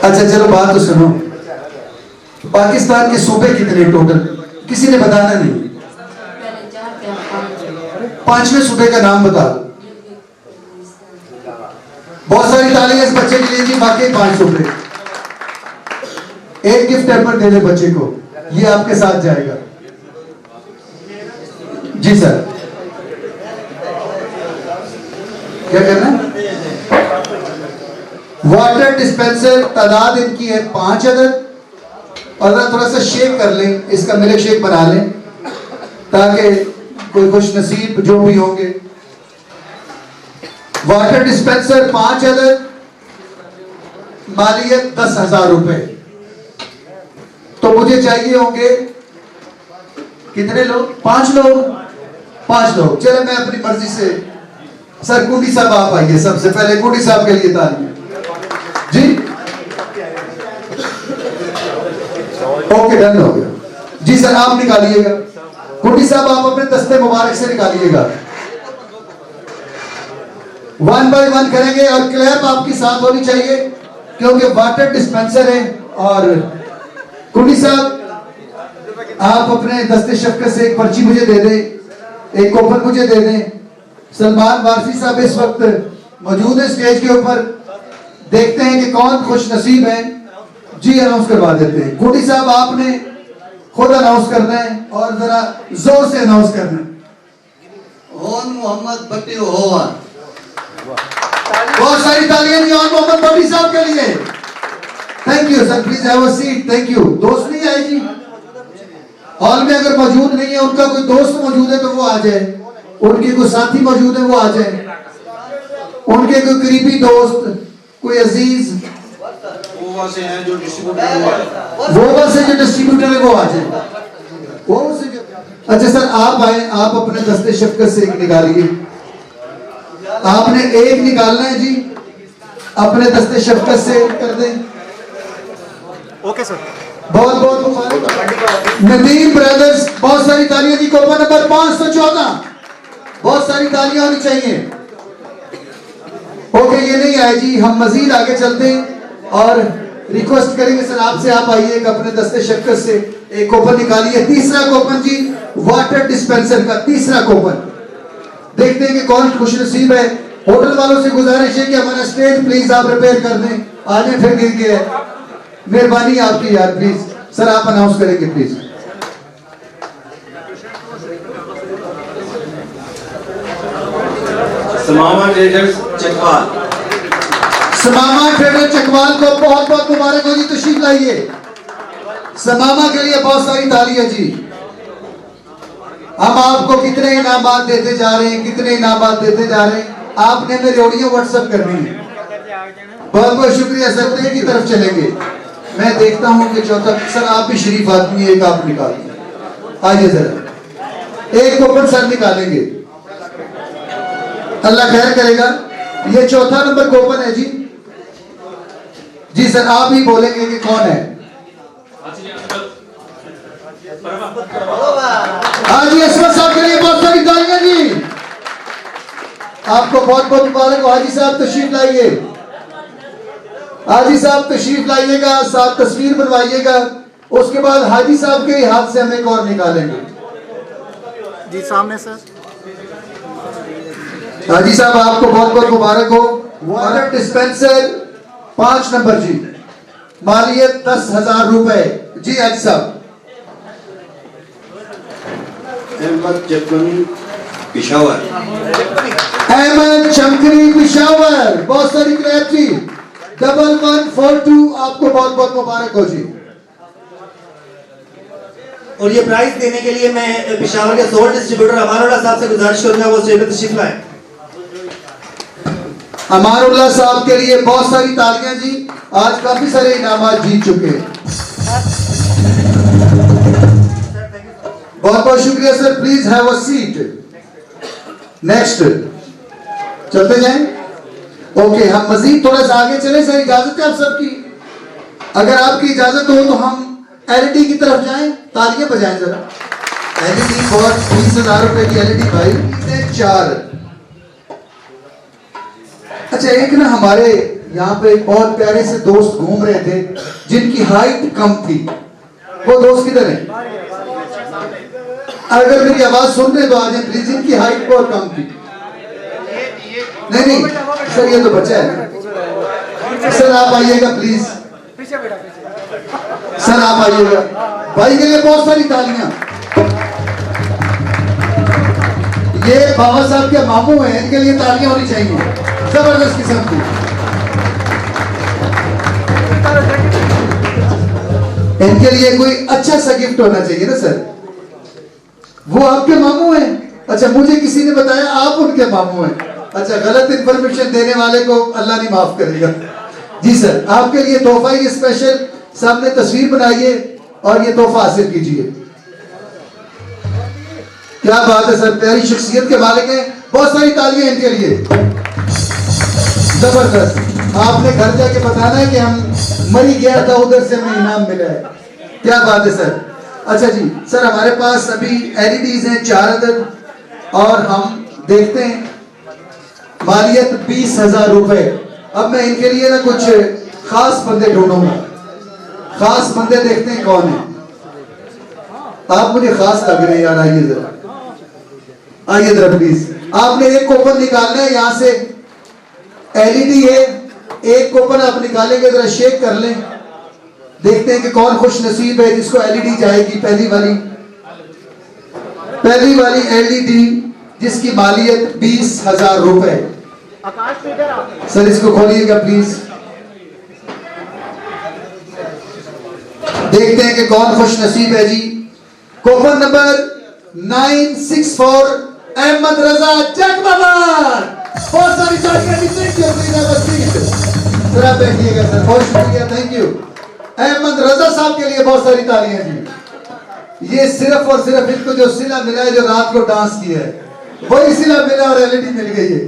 अच्छा चलो बात तो सुनो, पाकिस्तान के सूबे कितने टोटल? किसी ने बताना नहीं। 5वें सूबे का नाम बता दो। बहुत सारी तालियां इस बच्चे के लिए जी, बाकी 5 सूबे। एक गिफ्ट हैम्पर दे दे बच्चे को, ये आपके साथ जाएगा। जी सर, क्या करना है? वाटर डिस्पेंसर, तादाद इनकी है 5 अदद। और थोड़ा सा शेक कर लें, इसका मिल्क शेक बना लें ताकि कोई खुश नसीब जो भी होंगे। वाटर डिस्पेंसर 5 अदद, मालियत 10,000 रुपए। तो मुझे चाहिए होंगे कितने लोग? 5 लोग। 5 लोग, चले मैं अपनी मर्जी से। सर कुंडी साहब आप आइए, सबसे पहले कुंडी साहब के लिए तालियां जी। ओके, डन हो गया जी। सर आप निकालिएगा, कुंडी साहब आप अपने दस्ते मुबारक से निकालिएगा। 1 बाय 1 करेंगे और क्लैप आपकी साथ होनी चाहिए क्योंकि वाटर डिस्पेंसर है। और कुंडी साहब आप अपने दस्ते शफकत से एक पर्ची मुझे दे दें, एक कूपन मुझे दे दें। सलमान वारसी साहब इस वक्त मौजूद है स्टेज के ऊपर, देखते हैं कि कौन खुश नसीब है जी। अनाउंस करवा देते हैं। कुंडी साहब आपने खुद अनाउंस करना है और जरा जोर से अनाउंस करना है। होन मोहम्मद भट्टी होवन। बहुत सारी तालियां जी और मोहम्मद भट्टी साहब के लिए। Thank you sir, please have a seat. Thank you. दोस्त नहीं आए जी हॉल में? अगर मौजूद नहीं है, उनका कोई दोस्त मौजूद है तो वो आ जाए, उनके कोई साथी मौजूद है वो आ जाए, उनके कोई करीबी दोस्त, कोई अजीज वो से हैं जो डिस्ट्रीब्यूटर है वो आ जाए। अच्छा सर आप आए, आप अपने दस्ते शफकत से एक निकालिए। आपने एक निकालना है जी, अपने दस्ते शफकत से कर दें। Okay sir. बहुत बहुत मुबारक नदीम ब्रदर्स, बहुत सारी तालियां जी। कूपन नंबर 514, बहुत सारी तालियां होनी चाहिए। ओके, ये नहीं आए जी, हम मजीद आगे चलते हैं और रिक्वेस्ट करेंगे सर आपसे, आप आइए अपने दस्ते शफकत से एक कूपन निकालिए। तीसरा कूपन जी, वाटर डिस्पेंसर का तीसरा कूपन। देखते हैं कि कौन खुश नसीब है। होटल वालों से गुजारिश है कि हमारा स्टेज प्लीज आप रिपेयर कर दें, आने फिर गिर गया। मेहरबानी आपकी यार, प्लीज सर आप अनाउंस करेंगे please. समामा traders Chakwal. समामा trader Chakwal को बहुत बहुत मुबारक हो जी, तशरीफ लाइए। समामा के लिए बहुत सारी तालियां जी। हम आपको कितने इनामात देते जा रहे हैं, कितने इनामात देते जा रहे हैं, आपने मेरी ऑडियो व्हाट्सएप करनी है। बहुत बहुत शुक्रिया सर, तय की तरफ चलेंगे। मैं देखता हूं कि चौथा सर आप भी शरीफ आदमी, एक आप निकाल आइए जरा, एक कूपन सर निकालेंगे, अल्लाह खैर करेगा। ये चौथा नंबर कूपन है जी। जी सर आप ही बोलेंगे कि कौन है। हाँ जी, असमत साहब के लिए बहुत सारी तालियां जी। आपको बहुत बहुत मुबारक हो। हाजी साहब तशरीफ लाइए, हाजी साहब तशरीफ लाइएगा, साथ तस्वीर बनवाइएगा। उसके बाद हाजी साहब के हाथ से हम एक और निकालेंगे जी सामने सर। हाजी साहब आपको बहुत बहुत मुबारक हो। वाटर डिस्पेंसर 5 नंबर जी, मालियत 10,000 रुपए जी। हाजी साहब अहमद चकनी पिशावर। अहमद चमकरी पिशावर, बहुत सारी क्लैप जी। 1142 आपको बहुत बहुत मुबारक हो जी। और ये प्राइज देने के लिए मैं पेशावर के सोल डिस्ट्रीब्यूटर अमानुल्लाह साहब से गुजारिश करूंगा वो स्टेज पर तशरीफ लाएं। अमानुल्लाह साहब के लिए बहुत सारी तालियां जी, आज काफी सारे इनामात जीत चुके हैं। बहुत बहुत शुक्रिया sir, please have a seat. Next चलते जाएं। ओके, हम मजीद थोड़ा सा आगे चले सर, इजाजत है आप सबकी? अगर आपकी इजाजत हो तो हम एलईडी की तरफ जाएं, तालियां बजाएं जरा। एलईडी बहुत 20,000 रुपए की एलईडी भाई, इतने 4। अच्छा, एक ना हमारे यहाँ पे बहुत प्यारे से दोस्त घूम रहे थे जिनकी हाइट कम थी, वो दोस्त किधर है? अगर मेरी आवाज सुन रहे तो आ जाए प्लीज, जिनकी हाइट बहुत कम थी। नहीं सर, ये तो बच्चा है सर, आप आइएगा प्लीज। सर आप आइएगा, भाई के लिए बहुत सारी तालियां। ये बाबा साहब के मामू हैं, इनके लिए तालियां होनी चाहिए जबरदस्त किस्म की। इनके लिए कोई अच्छा सा गिफ्ट होना चाहिए ना सर। वो आपके मामू हैं? अच्छा, मुझे किसी ने बताया आप उनके मामू हैं। अच्छा, गलत इंफॉर्मेशन देने वाले को अल्लाह नहीं माफ करेगा। जी सर, आपके लिए तोहफा ये स्पेशल, सामने तस्वीर बनाइए और ये तोहफा हासिल कीजिए। क्या बात है सर, प्यारी शख्सियत के मालिक हैं, बहुत सारी तालियां इनके लिए। जबरदस्त, आपने घर जाके बताना है कि हम मरी गया था, उधर से हमें इनाम मिला है। क्या बात है सर। अच्छा जी सर, हमारे पास अभी एलईडीज हैं 4 अदद, और हम देखते हैं मालियत 20,000 रुपए। अब मैं इनके लिए ना कुछ खास बंदे ढूंढूंगा, खास बंदे देखते हैं कौन है। आप मुझे खास लग रहे हैं यार, आइए जरा, आइए जरा प्लीज। आपने एक कूपन निकालना है, यहाँ से एलईडी है, एक कूपन आप निकालेंगे, जरा शेक कर लें, देखते हैं कि कौन खुश नसीब है जिसको एलईडी जाएगी। पहली वाली एलईडी जिसकी मालियत 20,000 रुपए। सर इसको खोलिएगा प्लीज, देखते हैं कि कौन खुश नसीब है जी। कूपन नंबर 964 अहमद रजा जगबाबाद। बहुत सारी सर, आप बैठिएगा सर, बहुत शुक्रिया, थैंक यू। अहमद रजा साहब के लिए बहुत सारी तालियां जी। ये सिर्फ और सिर्फ इनको जो सिला मिला है, जो रात को डांस किया है, वही सिला मिला और एलईडी मिल गई है।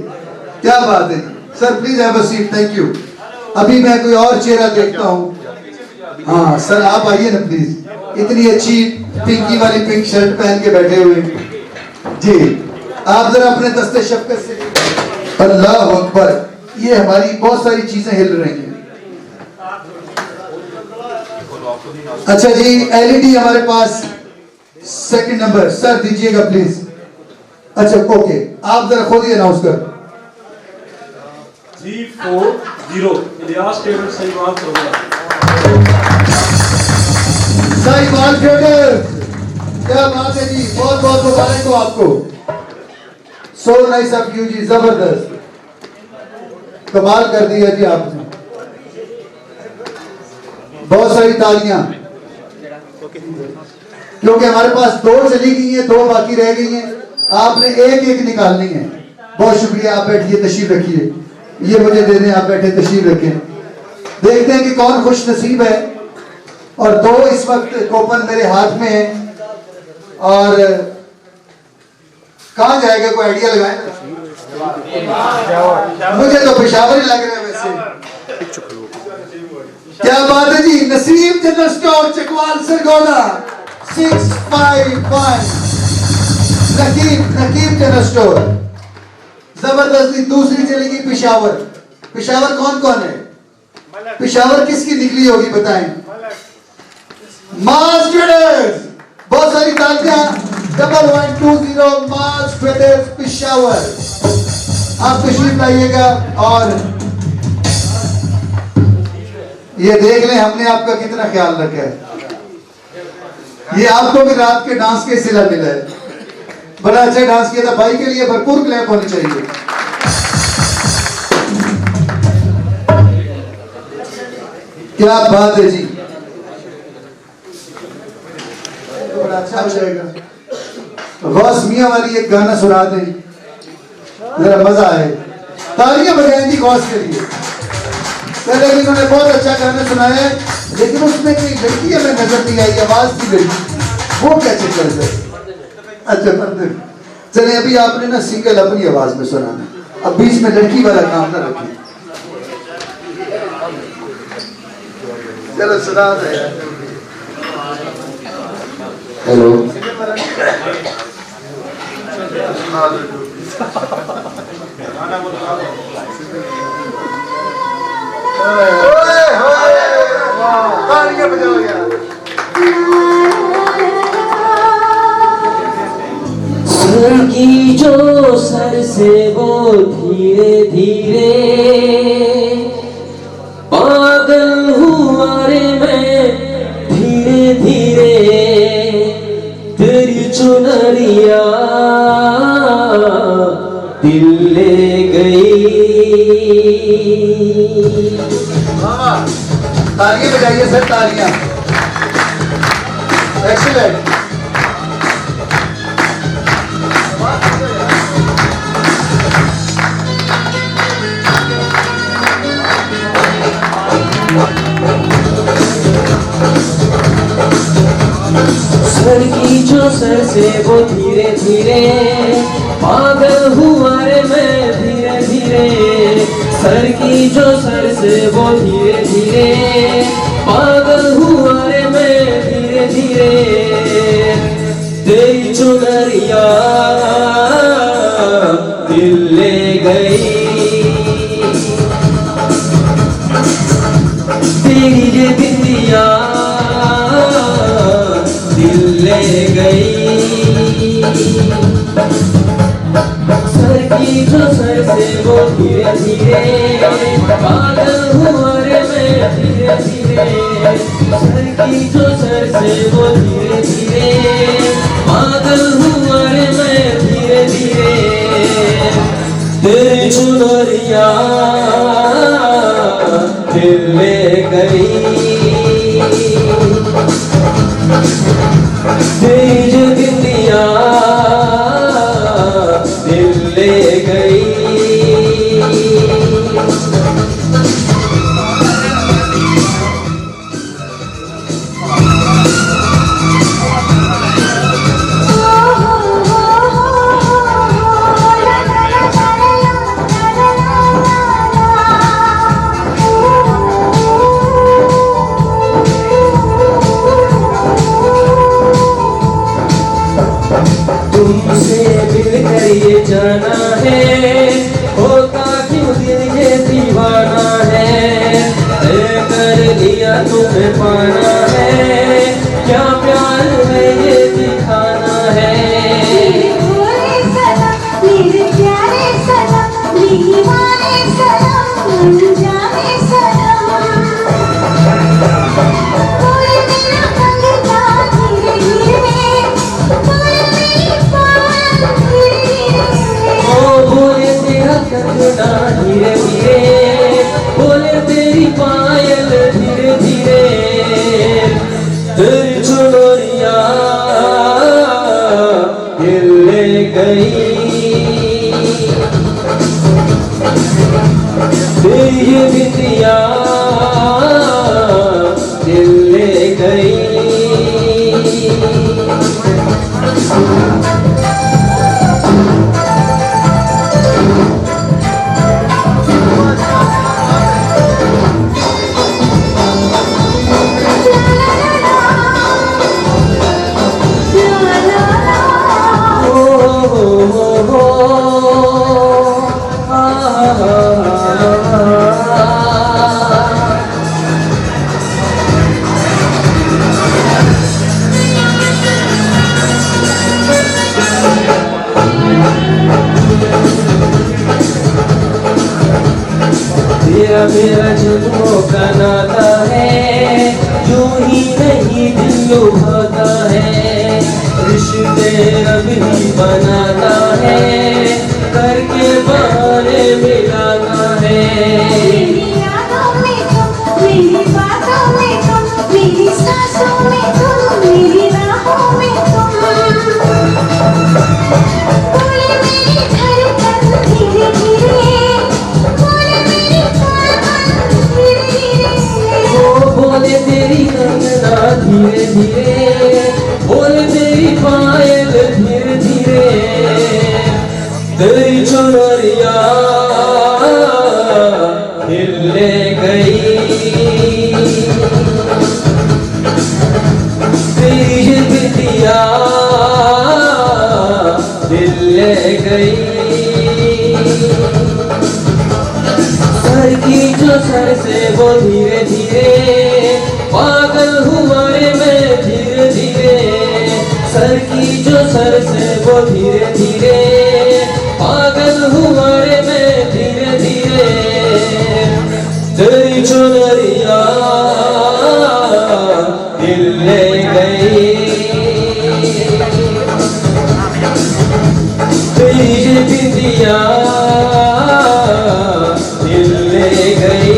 क्या बात है sir, please have a seat, thank you. अभी मैं कोई और चेहरा देखता हूँ। हाँ सर, आप आइए ना प्लीज, इतनी अच्छी पिंकी वाली पिंक शर्ट पहन के बैठे हुए जी। आप जरा अपने दस्ते शफकत से, अल्लाह अकबर, ये हमारी बहुत सारी चीजें हिल रही हैं। अच्छा जी, एलईडी हमारे पास सेकंड नंबर, सर दीजिएगा प्लीज। अच्छा ओके, आप जरा खुद ही अनाउंस कर। 340 इलियास ट्रेडर्स साहिवाल साहिवाल ट्रेडर्स, क्या बात है जी, बहुत बहुत मुबारक हो आपको। सो नाइस ऑफ यू जी, जबरदस्त, कमाल कर दिया जी आपने। बहुत सारी तालियां, क्योंकि हमारे पास 2 चली गई हैं, 2 बाकी रह गई हैं, आपने एक एक निकालनी है। बहुत शुक्रिया, आप बैठिए, तशरीफ रखिए, ये मुझे दे दें, आप बैठे तशरीफ रखें। देखते हैं कि कौन खुश नसीब है। और 2 इस वक्त कूपन मेरे हाथ में है, और कहां जाएगा, कोई आइडिया लगाए? मुझे तो पेशावर ही लग रहा है वैसे। क्या बात है जी, नसीब general store Chakwal Sargodha 651 नकीब general store, जबरदस्ती। दूसरी चलेगी पेशावर। पेशावर कौन कौन है? पेशावर किसकी निकली होगी बताएं? मास ट्रेडर्स, बहुत सारी तालियां। 1120 मास ट्रेडर्स पेशावर, आप तशरीफ लाइएगा। और ये देख लें हमने आपका कितना ख्याल रखा है। ये आपको भी रात के डांस के सिला मिला है, बड़ा अच्छा डांस किया था। भाई के लिए भरपूर क्लैप होनी चाहिए। क्या बात है जी, बड़ा अच्छा हो जाएगा। गौस मियां वाली एक गाना सुना दे, जरा मजा आए। तालियां बजाएंगी गौस के लिए। पहले भी इन्होंने बहुत अच्छा गाना सुनाया है, लेकिन उसमें कोई लड़की हमें नजर नहीं आई, आवाज थी लड़की, वो क्या चक्कर है? अच्छा बंदे, चले अभी आपने ना सिंगल अपनी आवाज में सुनाना, अब बीच में लड़की वाला काम ना रखें। चलो सुना दे। हेलो तालियां बजाओ यार। सर की जो सर से वो धीरे धीरे पागल हुआ रे मैं, धीरे धीरे तेरी चुनरिया दिल ले गई। तालियां बजाइए सर, तालियां। एक्सीलेंट। सर की जो सर से वो धीरे धीरे पागल हुआ रे मैं, धीरे धीरे सर की जो सर से वो धीरे धीरे पागल हुआ रे मैं, धीरे धीरे तेरी चुनरिया दिल ले गई। तेरी ये बिंदिया दिल ले गई। सर की जो सर से वो धीरे धीरे पागल हुआ रे मैं, धीरे धीरे सर की जो सर से वो धीरे धीरे पागल हुआ रे मैं, धीरे धीरे तेरी चुनरिया दिल ले गई। तेज बिंदिया दिल ले गई। तुमसे मिलकर ये जाना है, होता क्यों दिल ये दीवाना है। तय कर लिया तुम्हें पाना है, क्या प्यार है ये दिखाना है। मेरे प्यारे सनम, दीवाने सनम, जाने सनम, कोई मेरा मंगता धीरे धीरे, कोई मेरी पायल धीरे धीरे। ओ बोले तेरा कंगना धीरे धीरे, बोले तेरी पायल धीरे धीरे, तेरी चुनरिया दिल ले गई। तेरी ये बिंदिया दिल ले गई। तेरा मेरा जुल्मों का नाता है, यूं ही नहीं दिल लुभाता है। रिश्ते रब ही बनाता है, करके बहाने मिलाता है। मेरी यादों में तुम, मेरी बातों तेरी ये बिटिया दिल ले गई। सर की जो सर से वो धीरे धीरे पागल हुआ रे मैं धीरे धीरे। सर की जो सर से वो धीरे धीरे पागल हुआ रे मैं धीरे धीरे। तेरी चुनरिया दिल ले गई। तेरी ये बिंदिया दिल ले गई।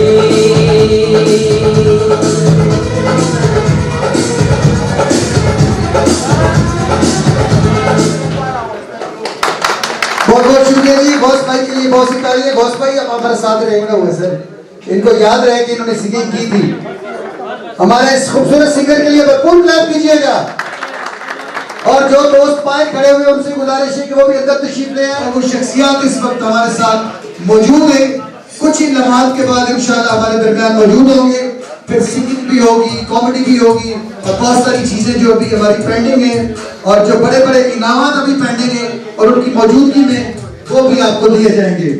बहुत बहुत शुक्रिया जी बॉस भाई के लिए बहुत सी तालियां। बॉस भाई अब हमारे साथ रहेंगे हुए सर, इनको याद रहे कि इन्होंने सिंगिंग की थी। हमारे इस खूबसूरत सिंगर के लिए भरपूर क्लैप कीजिएगा। और जो दोस्त पाए खड़े हुए उनसे गुजारिश है कि वो भी अंदर तशरीफ ले आए। वो शख्सियत इस वक्त हमारे साथ मौजूद है, कुछ ही लम्हात के बाद इंशाल्लाह हमारे दरमियान मौजूद होंगे। फिर सिंगिंग भी होगी, कॉमेडी भी होगी और बहुत सारी चीजें जो अभी हमारी पेंडिंग है और जो बड़े बड़े इनामात अभी पेंडिंग है और उनकी मौजूदगी में वो भी आपको दिए जाएंगे।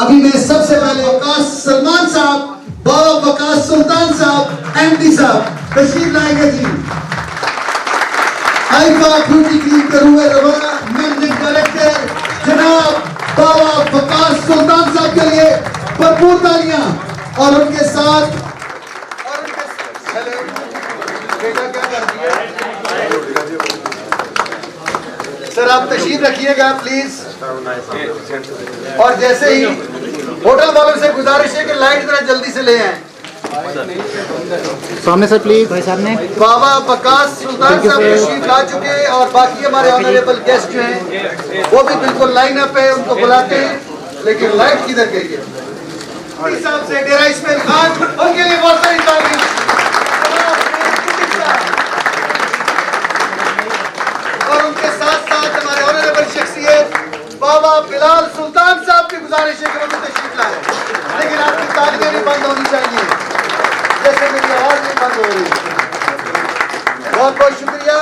अभी मैं सबसे पहले वकास सलमान साहब, बाबा वकास सुल्तान साहब, एमडी साहब तशरीफ लाएंगे जी। आइफा ब्यूटी क्लिनिक के रूए रवाना मैनेजिंग डायरेक्टर जनाब बाबा वकास सुल्तान साहब के लिए भरपूर तालियां। और उनके साथ हेलो बेटा क्या कर दिया सर, आप तशरीफ रखिएगा प्लीज। और जैसे ही होटल वालों से गुजारिश है कि लाइट जरा जल्दी से ले आए। सामने सर प्लीज। भाई सामने बाबा वकास सुल्तान साहब तशरीफ ला चुके हैं और बाकी हमारे ऑनरेबल गेस्ट जो हैं वो भी बिल्कुल लाइन अप है, उनको बुलाते हैं। लेकिन लाइट किधर गई है? साहब से डेरा इस्माइल खान, उनके लिए बहुत सारी तालियां। और उनके साथ साथ हमारे ऑनरेबल शख्सियत बाबा बिलाल सुल्तान साहब की गुजारिश है कि वो भी तशरीफ लाए। लेकिन आपकी तालियां भी बंद होनी चाहिए जैसे मेरी आवाज नहीं बंद हो रही। बहुत बहुत शुक्रिया।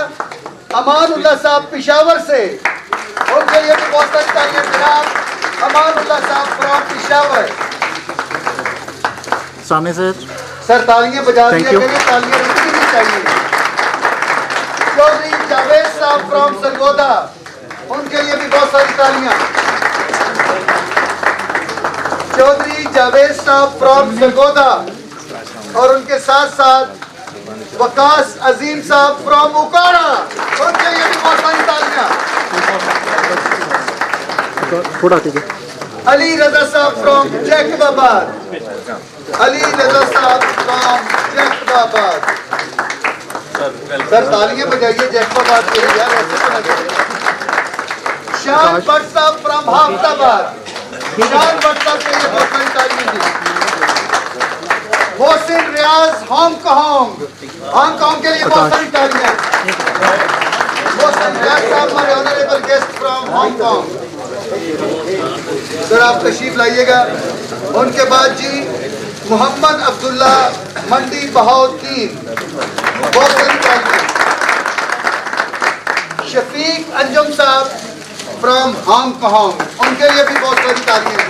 अमानुल्लाह साहब पिशावर से, उनके लिए भी बहुत सारी तालियां। जनाब अमानुल्लाह साहब फ्रॉम पिशावर। सामने सर। सर तालियां बजा दिया करिए, तालियां रुकनी नहीं चाहिए। चौधरी जावेद साहब फ्रॉम सरगोदा, उनके लिए भी बहुत सारी तालियां। चौधरी जावेद साहब फ्रॉम सरगोदा और उनके साथ साथ वकास अजीम साहब फ्रॉम उकाड़ा, उनके लिए भी बहुत सारी तालियां। थोड़ा ठीक है। अली रजा साहब फ्रॉम जैकबाबाद, अली रजा साहब फ्रॉम जैकबाबाद। सर तालियां बजाइए जैकबाबाद के लिए यार, ऐसे तो ना करें। शान भट्ट साहब फ्रॉम हाफताबाद, शान भट्ट साहब के लिए बहुत सारी तालियां दी। मोहसिन रियाज हांगकांग, हांगकांग के लिए बहुत सारी तालियां। मोहसिन रियाज साहब हमारे honourable guest from Hong Kong. Sir आप तशरीफ लाइएगा। उनके बाद जी मोहम्मद अब्दुल्ला मंडी बहाउद्दीन, बहुत सारी तालियां। शफीक अंजुम साहब फ्रॉम हांगकांग, उनके लिए भी बहुत सारी तालियां।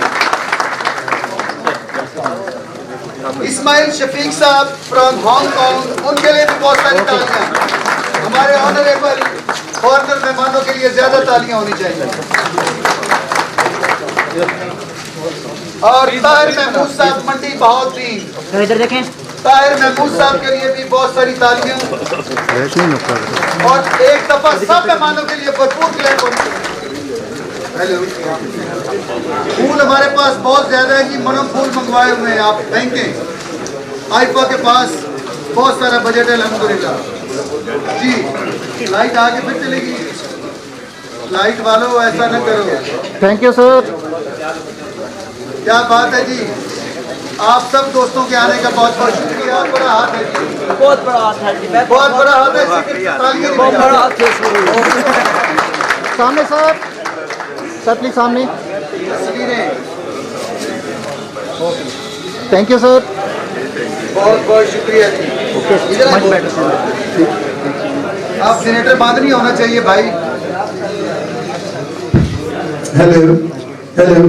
इस्माइल शफीक साहब फ्रॉम हांगकांग, उनके लिए भी बहुत सारी तालियां। हमारे ऑनरेबल फॉरेनर मेहमानों के लिए ज्यादा तालियां होनी चाहिए। और ताहिर महमूद साहब मंडी बहाउद्दीन, इधर देखें। ताहिर महमूद साहब के लिए भी बहुत सारी तालियां। और एक दफा सब मेहमानों के लिए भरपूर क्लैप होनी चाहिए। हेलो, फूल हमारे पास बहुत ज्यादा है जी, मनम फूल मंगवाए हुए हैं, आप देखें। आइफा के पास बहुत सारा बजट है अल्हम्दुलिल्लाह जी। लाइट आगे फिर चलेगी, लाइट वालों ऐसा न करो। Thank you sir. क्या बात है जी, आप सब दोस्तों के आने का बहुत बहुत शुक्रिया। बड़ा हाथ है जी, बहुत बड़ा हाथ है, बहुत बड़ा हाथ है। बहुत बड़ा हाथ है। सामने सर, सर प्लीज सामने। तस्वीरें। Thank you sir. बहुत बहुत शुक्रिया जी। इधर आओ। आप जनरेटर बंद नहीं होना चाहिए भाई। हेलो हेलो,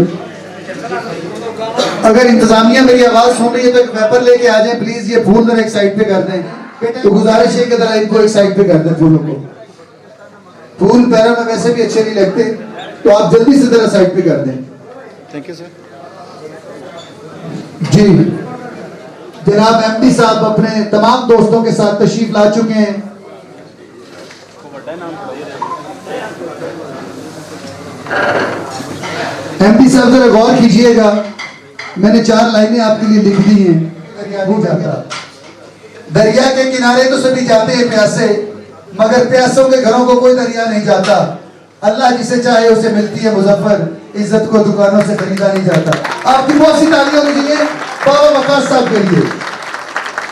अगर इंतजामिया मेरी आवाज सुन रही है तो एक वेपर लेके आ जाए प्लीज। ये फूल जरा एक साइड पे कर दें। तो गुजारिश है कि जरा इनको एक साइड पे कर दें फूलों को। फूल पैरों में वैसे भी अच्छे नहीं लगते, तो आप जल्दी से जरा साइड पे कर दें। Thank you sir. जी जनाब एमडी साहब अपने तमाम दोस्तों के साथ तशरीफ ला चुके हैं। एमडी साहब जरा गौर कीजिएगा, मैंने 4 लाइनें आपके लिए लिख दी हैं। दरिया नहीं जाता, दरिया के किनारे तो सभी जाते हैं प्यासे, मगर प्यासों के घरों को कोई दरिया नहीं जाता। अल्लाह जिसे चाहे उसे मिलती है मुजफ्फर, इज्जत को दुकानों से खरीदा नहीं जाता। आपकी बहुत सी तालियां लीजिए बाबा वकार साहब के लिए।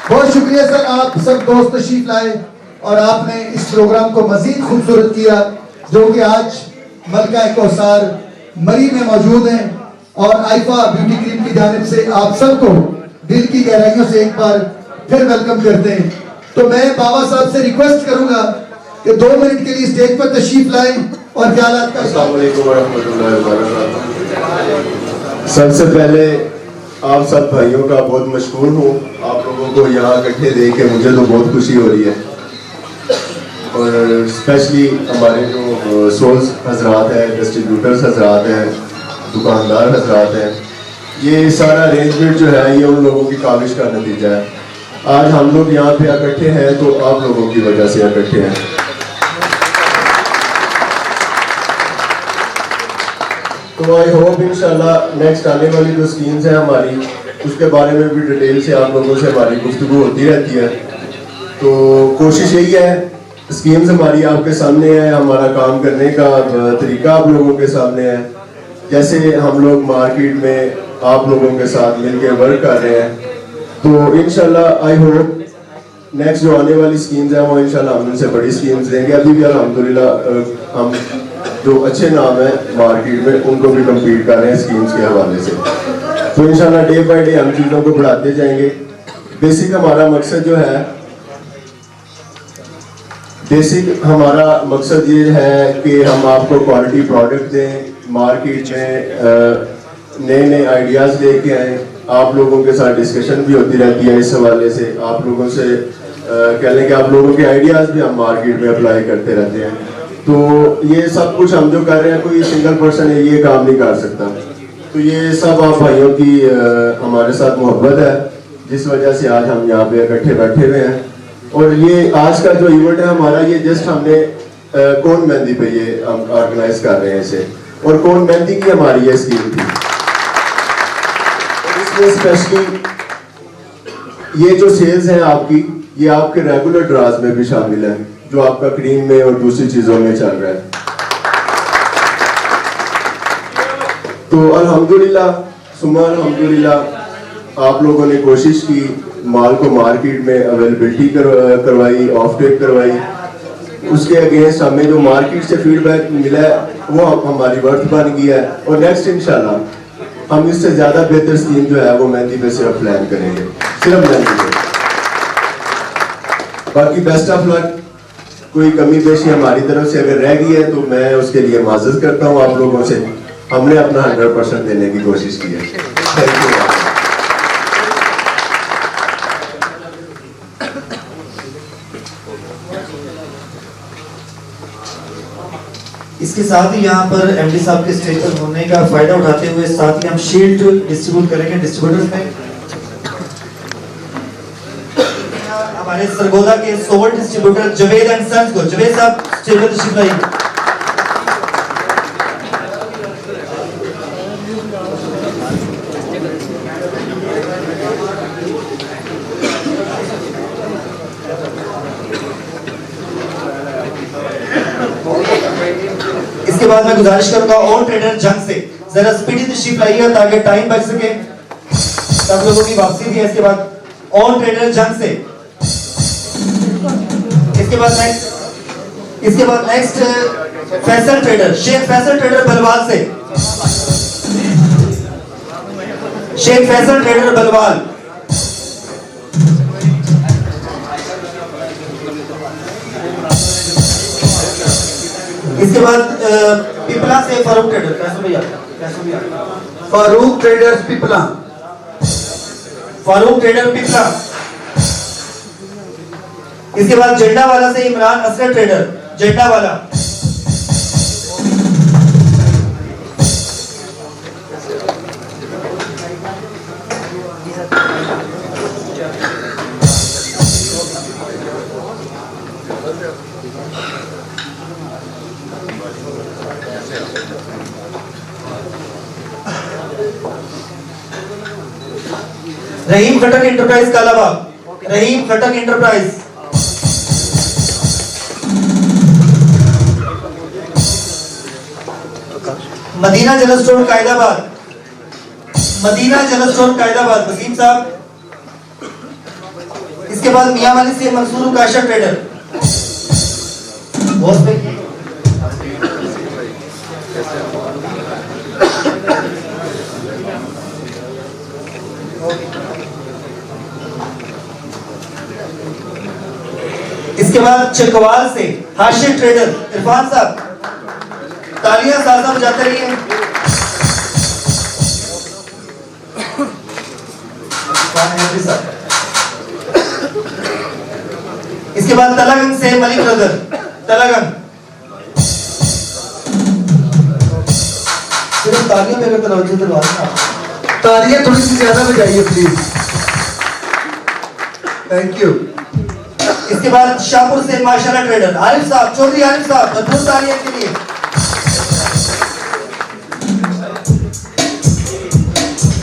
बहुत शुक्रिया सर, आप सब दोस्त तशरीफ लाए और आपने इस प्रोग्राम को मजीद खूबसूरत किया, जो कि आज मलका कौसार मरी में मौजूद हैं और आइफा ब्यूटी क्रीम की जानिब से आप सबको दिल की गहराइयों से एक बार फिर वेलकम करते हैं। तो मैं बाबा साहब से रिक्वेस्ट करूंगा कि 2 मिनट के लिए स्टेज पर तशरीफ लाएं और ख्यालात का। अस्सलाम वालेकुम वरहमतुल्लाहि वबरकातुहू। सबसे पहले आप सब भाइयों का बहुत मशकूर हूँ। आप लोगों को यहाँ इकट्ठे देख के मुझे तो बहुत खुशी हो रही है, और स्पेशली हमारे जो सोल्स हजरात हैं, डिस्ट्रीब्यूटर्स हजरात हैं, दुकानदार हजरात हैं, ये सारा अरेंजमेंट जो है ये उन लोगों की काविश का नतीजा है। आज हम लोग यहाँ पे इकट्ठे हैं तो आप लोगों की वजह से इकट्ठे हैं। तो आई होप इंशाल्लाह नेक्स्ट आने वाली जो स्कीम्स हैं हमारी, उसके बारे में भी डिटेल से आप लोगों से हमारी गुफ्तगू होती रहती है। तो कोशिश यही है, स्कीम्स हमारी आपके सामने है, हमारा काम करने का तरीका आप लोगों के सामने है। जैसे हम लोग मार्केट में आप लोगों के साथ मिलकर वर्क कर रहे हैं, तो इंशाल्लाह आई होप नेक्स्ट जो आने वाली स्कीम्स हैं वो इंशाल्लाह हम उनसे बड़ी स्कीम्स देंगे। अभी भी अल्हम्दुलिल्लाह हम जो अच्छे नाम है मार्केट में उनको भी कम्पीट कर रहे हैं स्कीम्स के हवाले से। तो इंशाल्लाह डे बाय डे हम चीज़ों को बढ़ाते जाएंगे। बेसिक हमारा मकसद जो है, बेसिक हमारा मकसद ये है कि हम आपको क्वालिटी प्रोडक्ट दें, मार्केट में नए नए आइडियाज़ लेके आएँ। आप लोगों के साथ डिस्कशन भी होती रहती है इस हवाले से। आप लोगों से कह लें कि आप लोगों के आइडियाज़ भी हम मार्केट में अप्लाई करते रहते हैं। तो ये सब कुछ हम जो कर रहे हैं, कोई सिंगल पर्सन है ये काम नहीं कर सकता। तो ये सब आप भाइयों की हमारे साथ मोहब्बत है, जिस वजह से आज हम यहाँ पे इकट्ठे बैठे हुए हैं। और ये आज का जो इवेंट है हमारा, ये जस्ट हमने कौन मेहंदी पे ये हम ऑर्गेनाइज कर रहे हैं इसे, और कौन मेहंदी की हमारी ये स्कीम थी। इसमें स्पेशली ये जो सेल्स हैं आपकी, ये आपके रेगुलर ड्राज में भी शामिल है, जो आपका क्रीम में और दूसरी चीजों में चल रहा है। तो अल्हम्दुलिल्लाह सुमा अल्हम्दुलिल्लाह आप लोगों ने कोशिश की, माल को मार्केट में अवेलेबिलिटी करवाई, ऑफ टेक करवाई। उसके अगेंस्ट हमें जो मार्केट से फीडबैक मिला है वो हमारी वर्थ बन गया है। और नेक्स्ट इंशाल्लाह हम इससे ज्यादा बेहतर स्कीम जो है वो मेहंदी पे सिर्फ प्लान करेंगे, सिर्फ मेहंदी पे। बाकी बेस्ट ऑफ लक। कोई कमी पेशी हमारी तरफ से अगर रह गई है तो मैं उसके लिए माजरत करता हूँ आप लोगों से। हमने अपना 100% देने की कोशिश की है। Thank you. इसके साथ ही यहाँ पर एमडी साहब के स्टेज पर होने का फायदा उठाते हुए साथ ही हम शील्ड डिस्ट्रीब्यूट करेंगे डिस्ट्रीब्यूटर्स में। हमारे सरगोदा के sole distributor Javed and sons को, जवेद साहब स्टेज पर तशरीफ लाइए। इसके बाद मैं गुजारिश करूंगा ऑन ट्रेडर जंग से जरा स्पीडी तशरीफ लाइएगा ताकि टाइम बच सके, सब लोगों की वापसी भी है। इसके बाद ऑन ट्रेडर जंग से, इसके बाद next Faisal trader, Sheikh Faisal trader Bhalwal से, शेख फैसल ट्रेडर बलवाल। इसके बाद पिपला से फारूक ट्रेडर, कैसे भैया? फारूक ट्रेडर्स पिपला। फारूक ट्रेडर पिपला। इसके बाद जेंडा वाला से इमरान असगर ट्रेडर, जेंडा वाला। Rahim Khattak enterprise Kalabagh, Rahim Khattak enterprise. Madina general store Qaidabad, Madina general store Qaidabad, Waseem साहब। इसके बाद मियां वाली से मंसूर काशा ट्रेडर, बॉस भाई। इसके बाद चकवाल से हाशिम ट्रेडर, इरफान साहब। तालियां साजा बजाते रहिए। इसके बाद तलागंज से मलिक ब्रदर, तलागंज। सिर्फ तालियां मेरे तवज्जो दिलवाना। तालियां थोड़ी सी ज्यादा बजाइए प्लीज। Thank you. इसके बाद शाहपुर से माशाल्लाह ट्रेडर आरिफ साहब, चौधरी आरिफ साहब, भरपूर तालियां के लिए।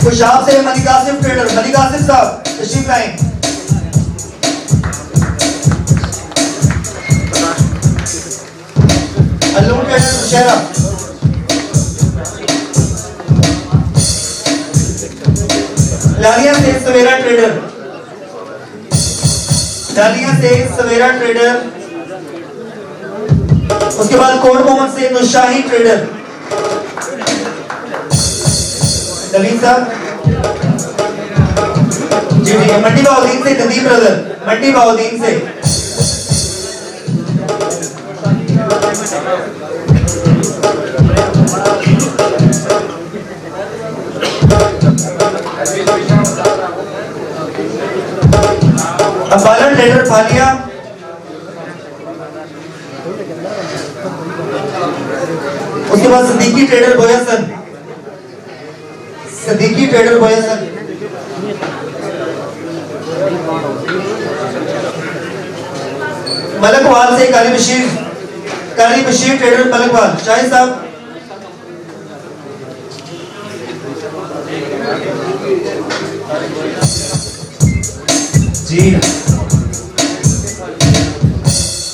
खुशाब से मलिक आसिफ ट्रेडर, मलिक आसिफ साहब तशरीफ लाएं। Allure trader मुशहरा। लालिया से सवेरा ट्रेडर, डालिया से सवेरा ट्रेडर। उसके बाद कोट मोहम्मद से नुशाही ट्रेडर, दलील साहब। जी जी, मंडी बाउद्दीन से नदीम ब्रदर, मंडी बाउद्दीन से। अम्बाला ट्रेडर फालिया। उसके बाद सदीकी ट्रेडर बोयासन, सदीकी ट्रेडर बोयासन। मलकवाल से काली बशीर, काली बशीर ट्रेडर मलकवाल, शाहिद साहब। जी।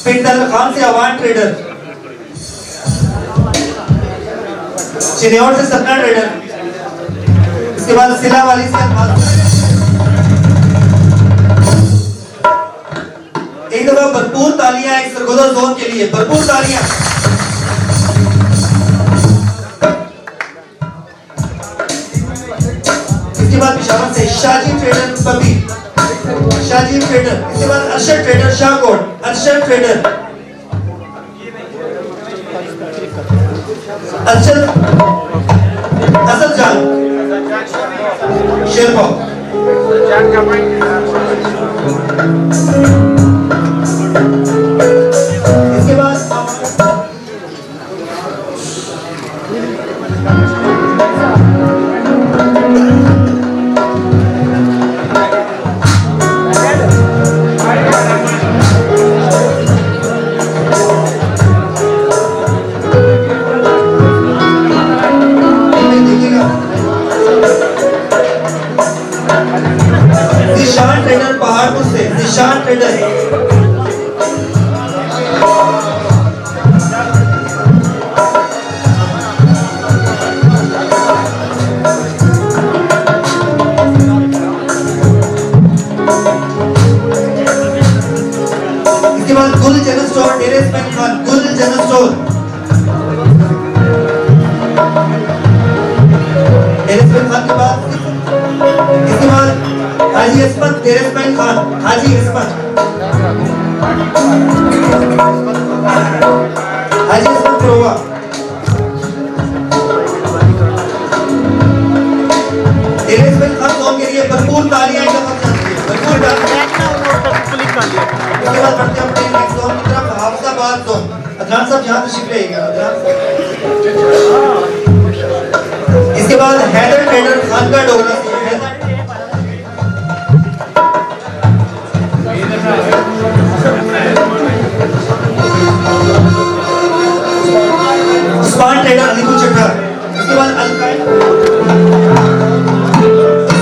पिंडल खान से अवान ट्रेडर, चिन्योर से सपना ट्रेडर। इसके बाद सिला वाली से एक दफा भरपूर तालियां एक सरगोदा जोन के लिए, भरपूर तालियां। इसके बाद पिशावर से शाजी ट्रेडर पबी, शाजी ट्रेडर। इसके बाद अरशद ट्रेडर शाहकोट, अरशद ट्रेडर, अरशद असद जान शेरपा। इसके बाद निशान ट्रेडर पहाड़पुर से, निशान ट्रेडर। इसके बाद गुल जनरल स्टोर डेरेस बैंक खान, गुल जनरल स्टोर डेरेस बैंक खान के बाद इसके बाद हाजी इस्मत डेरेस बैंक खान, हाजी इस्मत, हाजी हसन क्रोवा। इलियास खान जोन के लिए भरपूर तालियां इस वक्त चल रही है, भरपूर तालियां। उसके बाद बढ़ते हैं अपने नेक्स्ट जोन की तरफ, हाफिजाबाद जोन। अदनान साहब यहाँ तशरीफ लाइएगा। इसके बाद हैदर ट्रेडर खानका डोगरा से उस्मान ट्रेडर अलीपुर चट्टा। इसके बाद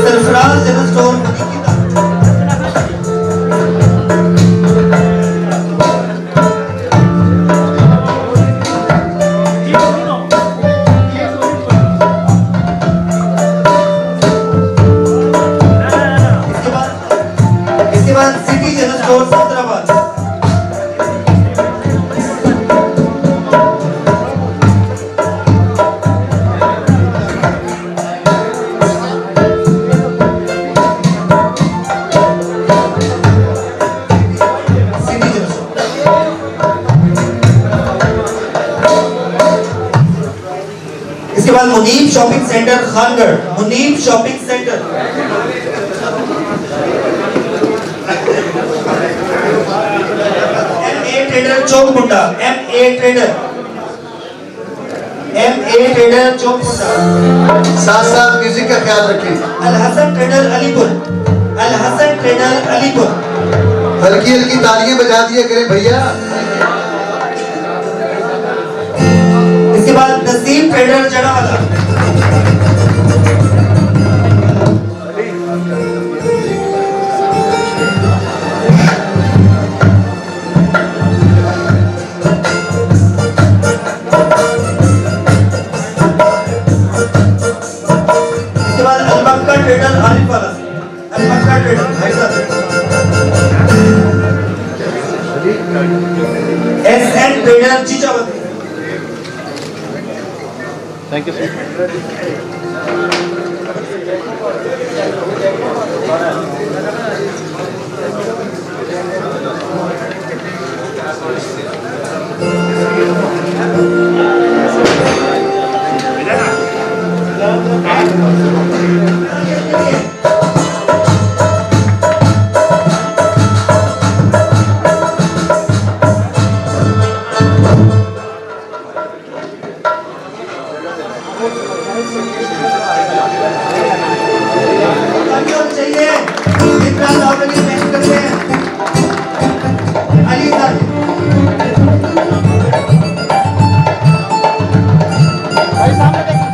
Sarfaraz general store city general store Hyderabad. इसके बाद Munib shopping centre Khangarh, Munib shopping centre. MA trader Chowk Munda, MA trader Chowk Munda. साथ साथ म्यूजिक का ख्याल रखें। Al Hasan trader Alipur, Al Hasan trader Alipur. हल्की हल्की तालियां बजा दिया करें भैया। इसके बाद नसीम ट्रेडर जड़ावाला। इसके बाद अलमक्का ट्रेडर आरिफ वाला, अलमक्का ट्रेडर भाई साहब। SN trader Chichawatni. Thank you चाहिए इतना नॉर्मली मैच करते हैं अली साहब। भाई सामने देखिए।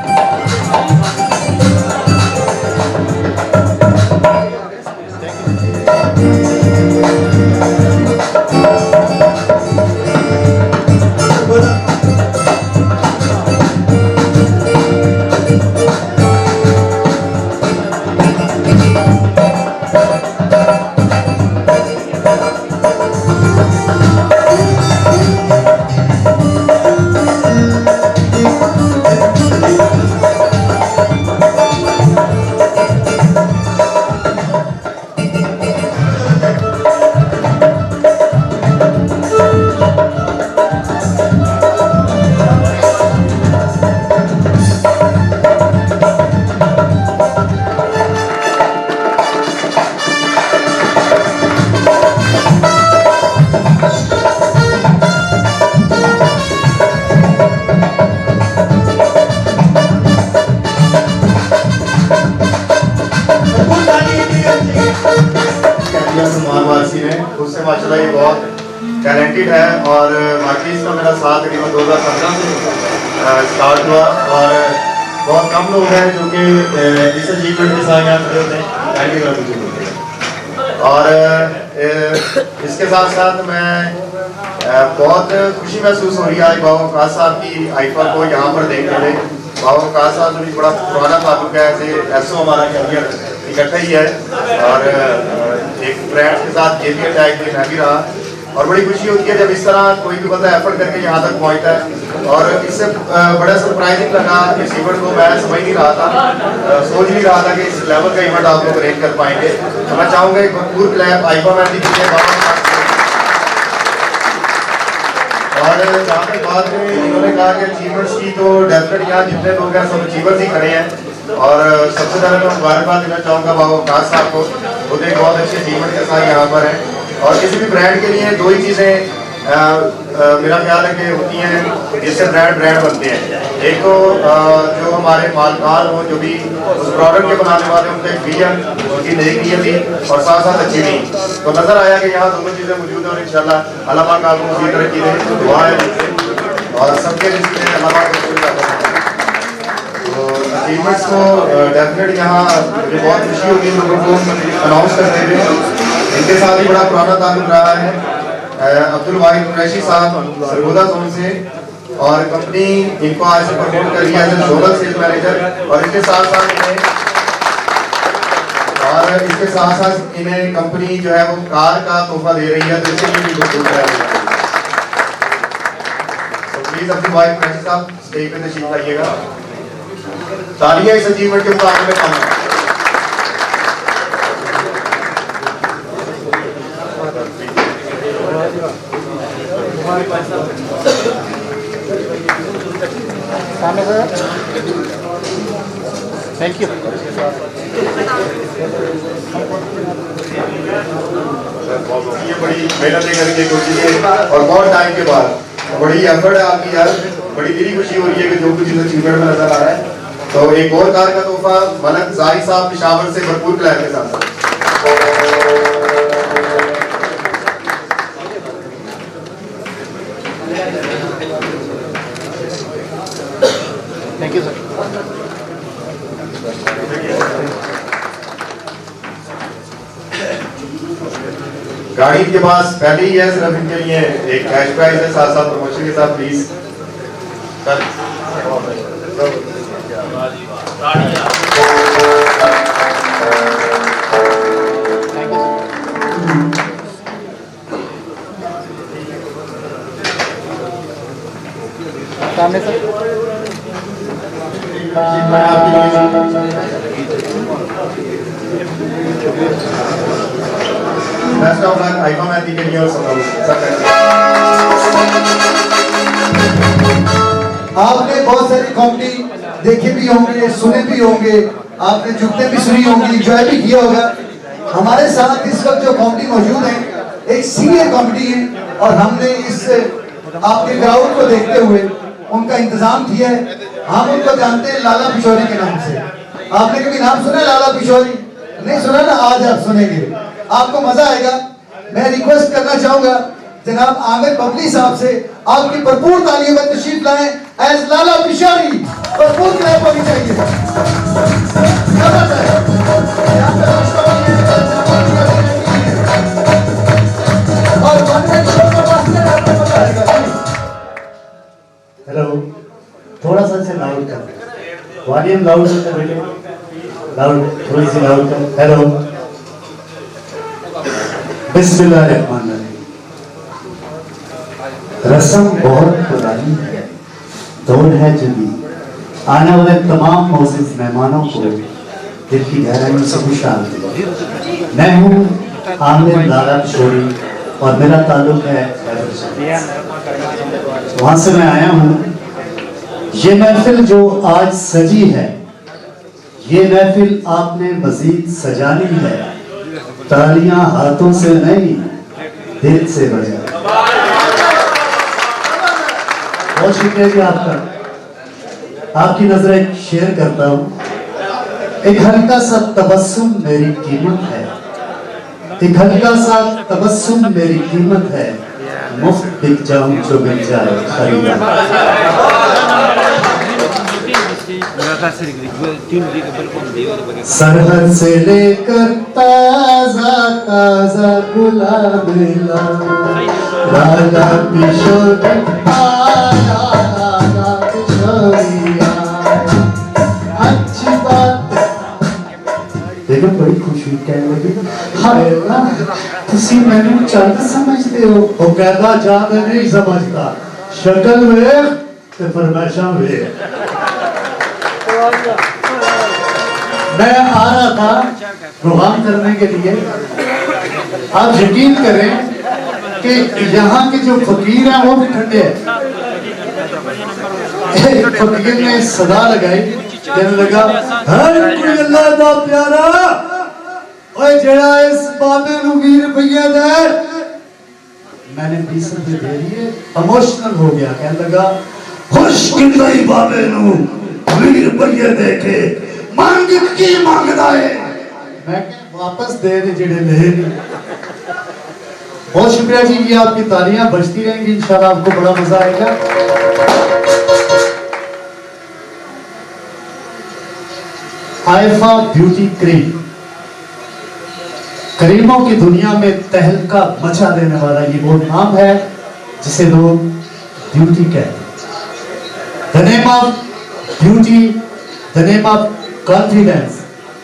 उससे माशाल्लाह ये बहुत टैलेंटेड है और बाकी इसका मेरा साथ तकरीबन 2015 से स्टार्ट हुआ और बहुत कम लोग हैं जो कि इस अचीवमेंट के साथ यहाँ खड़े होते हैं और इसके साथ साथ मैं बहुत खुशी महसूस हो रही है आज बाबा वकास साहब की आईफा को यहाँ पर देखने में। बाबा वकास साहब से भी बड़ा पुराना ताल्लुक है, ऐसे ऐसो हमारा कैरियर इकट्ठा ही है और एक फ्रेंड्स के साथ ये भी अटैक में मैं भी रहा और बड़ी खुशी होती है जब इस तरह कोई भी बंदा एफर्ट करके यहाँ तक पहुँचता है। और इससे बड़ा सरप्राइजिंग लगा इस इवेंट को, मैं समझ नहीं रहा था, सोच नहीं रहा था कि इस लेवल का इवेंट आप लोग अरेंज कर पाएंगे। तो मैं चाहूँगा एक भरपूर क्लैप आईफा मैन जी के और जहाँ तक बात करें, इन्होंने कहा कि अचीवमेंट्स की, तो डेफिनेटली यहाँ जितने लोग हैं सब अचीवर्स ही खड़े हैं। और सबसे पहले मैं मुबारकबाद देना चाहूँगा बाबा खास साहब को, खुद एक बहुत अच्छी अचीवमेंट के साथ यहाँ पर हैं। और किसी भी ब्रांड के लिए दो ही चीज़ें मेरा ख्याल है कि होती हैं जिससे ब्रांड बनते हैं। एक तो जो हमारे मालकान हो, जो भी उस प्रोडक्ट के बनाने वाले, उनका एक विजन, उनकी नई नीयत थी और साथ साथ अच्छी नींद। तो नज़र आया कि यहाँ दोनों चीज़ें मौजूद हैं और इंशाल्लाह अल्लाह पाक आपको उसी तरक्की दे, दुआ है और सबके रिश्ते अल्लाह पाक को पूरी करता है। तो अचीवमेंट्स को डेफिनेटली यहाँ मुझे बहुत खुशी होगी लोगों को अनाउंस करते हुए। इनके साथ ही बड़ा पुराना ताल्लुक रहा है अब्दुल वाहिद कुरैशी साहब सरगोदा जोन से, और कंपनी इनको आज से प्रमोट कर लिया है जोनल सेल्स मैनेजर। और इसके साथ साथ इन्हें कंपनी जो है वो कार का तोहफा दे रही है, तो इसके लिए भी बहुत खुश है। तो प्लीज अब्दुल वाहिद कुरैशी साहब स्टेज पे तशरीफ लाइएगा। तालियां इस अचीवमेंट के मुकाबले में कम है। Thank you. ये बड़ी मेहनत करके कोशिश है और बहुत टाइम के बाद बड़ी एफर्ट है आपकी यार, बड़ी दिली खुशी हो रही है कि जो कुछ इस अचीवमेंट में नजर आ रहा है। तो एक और कार का तोहफा मलक जाहिद साहब पेशावर से भरपूर क्लैप के साथ। Thank you sir. गाड़ी के पास पहले ही है, सिर्फ इनके लिए एक कैश प्राइज है, साथ साथ प्रमोशन के साथ प्लीज। सामने sir. Best of luck IIFA मैथी के लिए और सब आपने बहुत सारी कॉमेडी देखे भी होंगे, सुने भी होंगे, आपने जुगते भी सुनी होंगी, एंजॉय भी किया होगा। हमारे साथ इस वक्त जो कॉमेडी मौजूद है एक सीनियर कॉमेडी है, और हमने इस आपके क्राउड को देखते हुए उनका इंतजाम किया है। हम उनको जानते हैं लाला पिशोरी के नाम से। आपने कभी नाम सुना है लाला पिशोरी? नहीं सुना ना, आज आप सुनेंगे, आपको मजा आएगा। मैं रिक्वेस्ट करना चाहूंगा जनाब आमिर बबली साहब से, आपकी भरपूर तालियों में तशरीफ लाएं एज लाला पिशोरी। भरपूर क्लैप होनी चाहिए। क्या बात है? और हेलो, थोड़ा सा से लाउड कर, वॉल्यूम लाउड करते बेटे, लाउड, थोड़ी सी लाउड कर। हेलो, बिस्मिल्लाहिर्रहमानिर्रहीम। रस्म बहुत पुरानी है, दौर है जुदी। आने वाले तमाम मोअज़्ज़िज़ मेहमानों को दिल की गहराइयों से खुशामदीद। मैं हूँ आमिर लाला पिशोरी और मेरा ताल्लुक है वहाँ से मैं आया हूँ। ये महफिल जो आज सजी है, ये महफिल आपने मजीद सजानी है। तालियां हाथों से नहीं, दिल से बजा। बहुत शुक्रिया जी आपका। आपकी नजर एक शेयर करता हूँ। एक हल्का सा तबस्सुम मेरी कीमत है, एक हल्का सा तबस्सुम मेरी कीमत है। मुफ्त बिक जाऊं जो बिक जाए खरीदार। सरहद से लेकर ताजा ताजा गुलाब मिला, लाला पिशोरी आया, लाला पिशोरी आया। अच्छी बात देखो, बड़ी खुशी कहने लगी। हाय अल्लाह, तुसी मैंने चांद समझते हो? वो कहता चांद नहीं समझता, शक्ल वेख ते फरमाइशां वेख। मैं आ रहा था प्रोग्राम करने के लिए। आप यकीन करें कि कि यहाँ के जो फकीर हैं वो भी ठंडे हैं। एक फकीर ने सदा लगाई, कहने लगा हर कोई अल्लाह दा प्यारा ओए जड़ा इस बाबे नू 20 रुपये दे। मैंने 20 रुपये दे दिए, इमोशनल हो गया, कहने लगा खुश किंदई बाबे नू 20 रुपये दे के मांग की मांगदा है। मैं वापस दे दे जेड़े ले नहीं। बहुत शुक्रिया जी, ये आपकी तालियां बजती रहेंगी, इंशाल्लाह आपको बड़ा मजा आएगा। आइफा ब्यूटी क्रीम, क्रीमों की दुनिया में तहलका मचा देने वाला ये वो नाम है जिसे लोग ब्यूटी कहते हैं। The name of beauty, the name of confidence,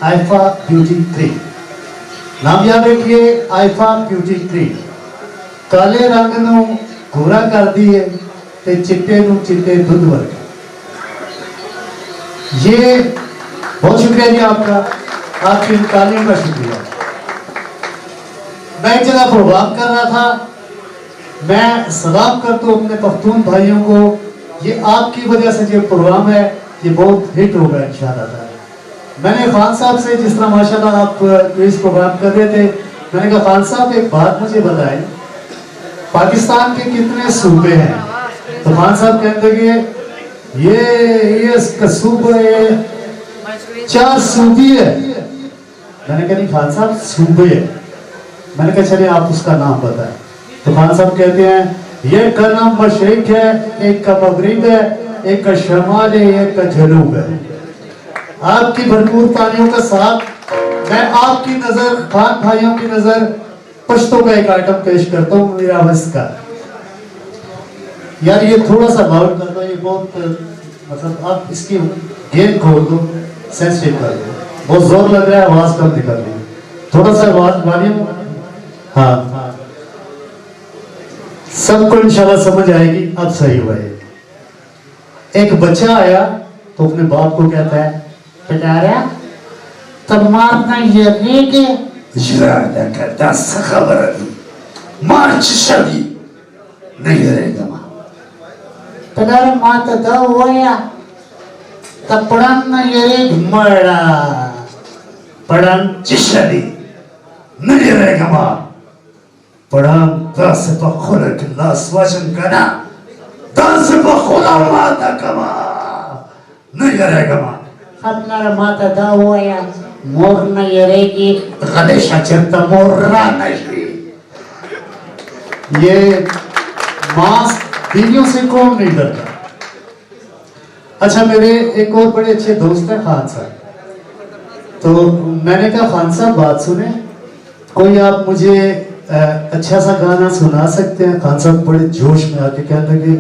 IIFA beauty cream. नाम याद रखिए, आइफा ब्यूटी क्रीम काले रंग नू गोरा कर दिए ते चिट्टे नू चिट्टे दुध वर्गा। ये बहुत शुक्रिया जी आपका, आपकी इन तालियों का शुक्रिया। मैं एक जगह प्रोग्राम कर रहा था, मैं सलाम करता हूँ अपने पख्तून भाइयों को, ये आपकी वजह से जो प्रोग्राम है ये बहुत हिट होगा इंशाअल्लाह। मैंने खान साहब से, जिस तरह माशाल्लाह आप इस प्रोग्राम कर रहे थे, मैंने कहा खान साहब एक बात मुझे बताएं, पाकिस्तान के कितने सूबे हैं? तो खान साहब कहने लगे ये इसका सूबे 4 सूबी है। मैंने कहा नहीं खान साहब सूबे है। मैंने कहा चलिए आप उसका नाम बताएं। तो खान साहब कहते हैं ये का नाम मशरिक है, एक का मगरिब है, एक का शमाल है, एक का जनूब है। आपकी भरपूर तालियों का साथ मैं आपकी नजर, खान भाइयों की नजर पश्तो का एक आइटम पेश करता हूँ, मेरा वस्त का। यार ये थोड़ा सा लाउड कर दो, ये बहुत मतलब आप इसकी गेंद खोल दो, सेंसिटिव कर दो, बहुत जोर लग रहा है, आवाज कम निकल रही है, थोड़ा सा आवाज वॉल्यूम। हाँ सबको इंशाल्लाह समझ आएगी, अब सही हुआ है। एक बच्चा आया तो अपने बाप को कहता है बेटा तब मारना ये लेके इजरादा का 10 खबर मार्च शदी नहीं रहेगा मां पदार माता दा होया तब पढ़ना ये मरा पढ़न चिशदी नहीं रहेगा मां पढ़न 10 बखुल के लास वजन करना 10 बखुला माता कमा नहीं रहेगा मां अपना माता दा होया मोर न यरेगी गदेशा चरता मोर्रा नहीं। ये मांस बीवियों से कौन नहीं डरता। अच्छा मेरे एक और बड़े अच्छे दोस्त हैं खान साहब, तो मैंने कहा खान साहब बात सुने, कोई आप मुझे अच्छा सा गाना सुना सकते हैं? खान साहब बड़े जोश में आके कहने लगे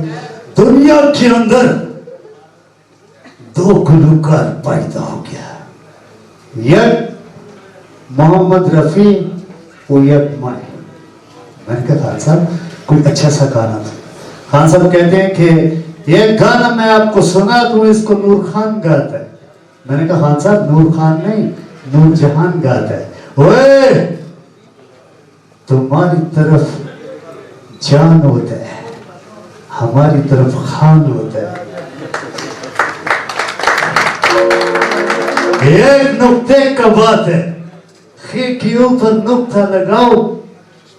दुनिया के अंदर 2 गुलकार पैदा हो गया, एक मोहम्मद रफी और एक मैं। मैंने कहा खान साहब कोई अच्छा सा गाना था। खान साहब कहते हैं कि ये गाना मैं आपको सुना तो इसको नूर खान गाता है। मैंने कहा खान साहब नूर खान नहीं, नूर जहान गाता है। ओए तुम्हारी तरफ जान होता है, हमारी तरफ खान होता है। एक नुक्ते का बात है, खे के ऊपर नुक्ता लगाओ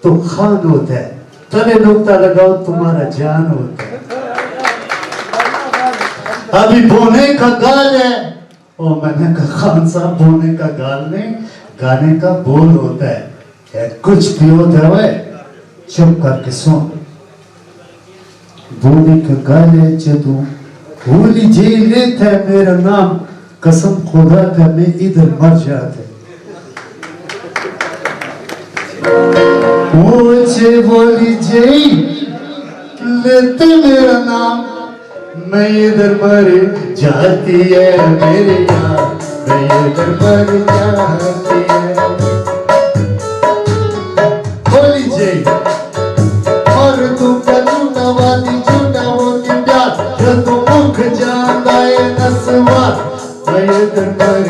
तो खान होता है, तले नुक्ता लगाओ तुम्हारा जान होता है। अभी बोने का गाल है, और मैंने कहा खान साहब बोने का गाल नहीं, गाने का बोल होता है। कुछ भी होता है चुप करके सुन। बोने का गाल है जदू भूली जी लेता है मेरा नाम, कसम खुदा का मैं इधर मर जाते। मुझे बोली जी लेते मेरा नाम, मैं इधर मर जाती है मेरे यार, मैं इधर मर जाती है। बोली जी और तू झूठा वादी झूठा होती प्यार, जब तू मुख जाना है नस्वा, मैं इधर मर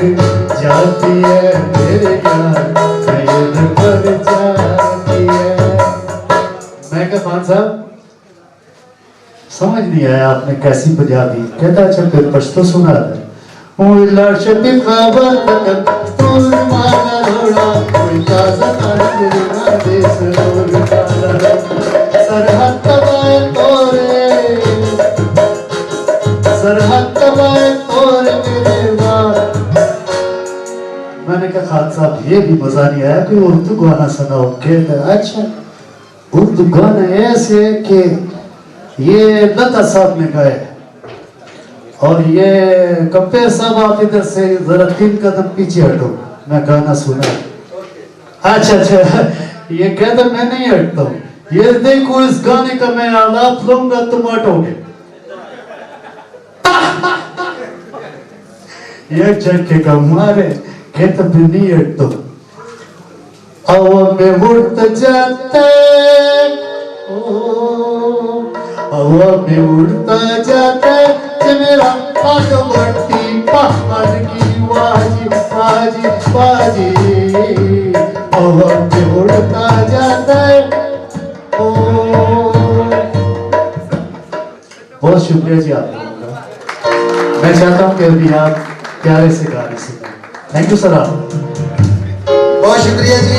जाती है मेरे यार, मैं इधर मर जाती है। मैं मैं कहा खान साहब समझ नहीं आया आपने कैसी पंजाबी। कहता अच्छा फिर पश्तो सुना दे। ओए लाशती खबर तक तोर माला रोड़ा कोई ताजा तारंग ना देश रोड काला सरहद तबाए तोरे सरहद तबाए तोरे मेरे बात। मैंने कहा खान साहब ये भी मजा नहीं आया, कोई उर्दू गाना सुनाओ। कहता अच्छा उर्दू गाना ऐसे कि ये लता साहब ने गाए और ये कप्पेर साहब आप इधर से जरा 3 कदम पीछे हटो, मैं गाना सुना। अच्छा अच्छा ये कहता मैं नहीं हटता हूँ, ये देखो इस गाने का मैं आलाप लूंगा तुम हटोगे। ये झटके का मारे कहता मैं नहीं हटता हूँ। हवा में उड़ता जाता हवा में उड़ता जाता मेरा भगवती पहाड़ की बाजी बाजी बाजी हवा में उड़ता जाता है। ओ बहुत शुक्रिया जी आप लोगों का। मैं चाहता हूँ कि अभी आप प्यारे से गाने सुने। Thank you sir. आप बहुत शुक्रिया जी।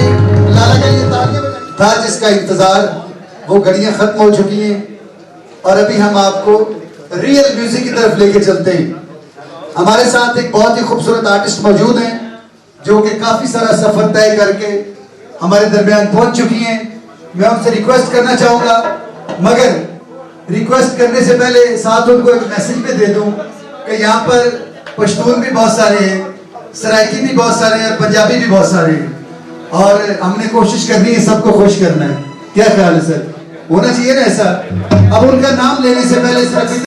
लाला का ये तालियां था जिसका इंतजार, वो घड़ियां खत्म हो चुकी हैं और अभी हम आपको रियल म्यूजिक की तरफ लेके चलते हैं। हमारे साथ एक बहुत ही खूबसूरत आर्टिस्ट मौजूद हैं जो कि काफी सारा सफर तय करके हमारे दरमियान पहुंच चुकी हैं। मैं उनसे रिक्वेस्ट करना चाहूंगा, मगर रिक्वेस्ट करने से पहले साथ उनको एक मैसेज पे दे दूं कि यहाँ पर पश्तून भी बहुत सारे हैं, सराइकी भी बहुत सारे हैं और पंजाबी भी बहुत सारे हैं और हमने कोशिश करनी है सबको खुश करना है। क्या ख्याल है सर? होना चाहिए ना ऐसा। अब उनका नाम लेने से पहले सिर्फ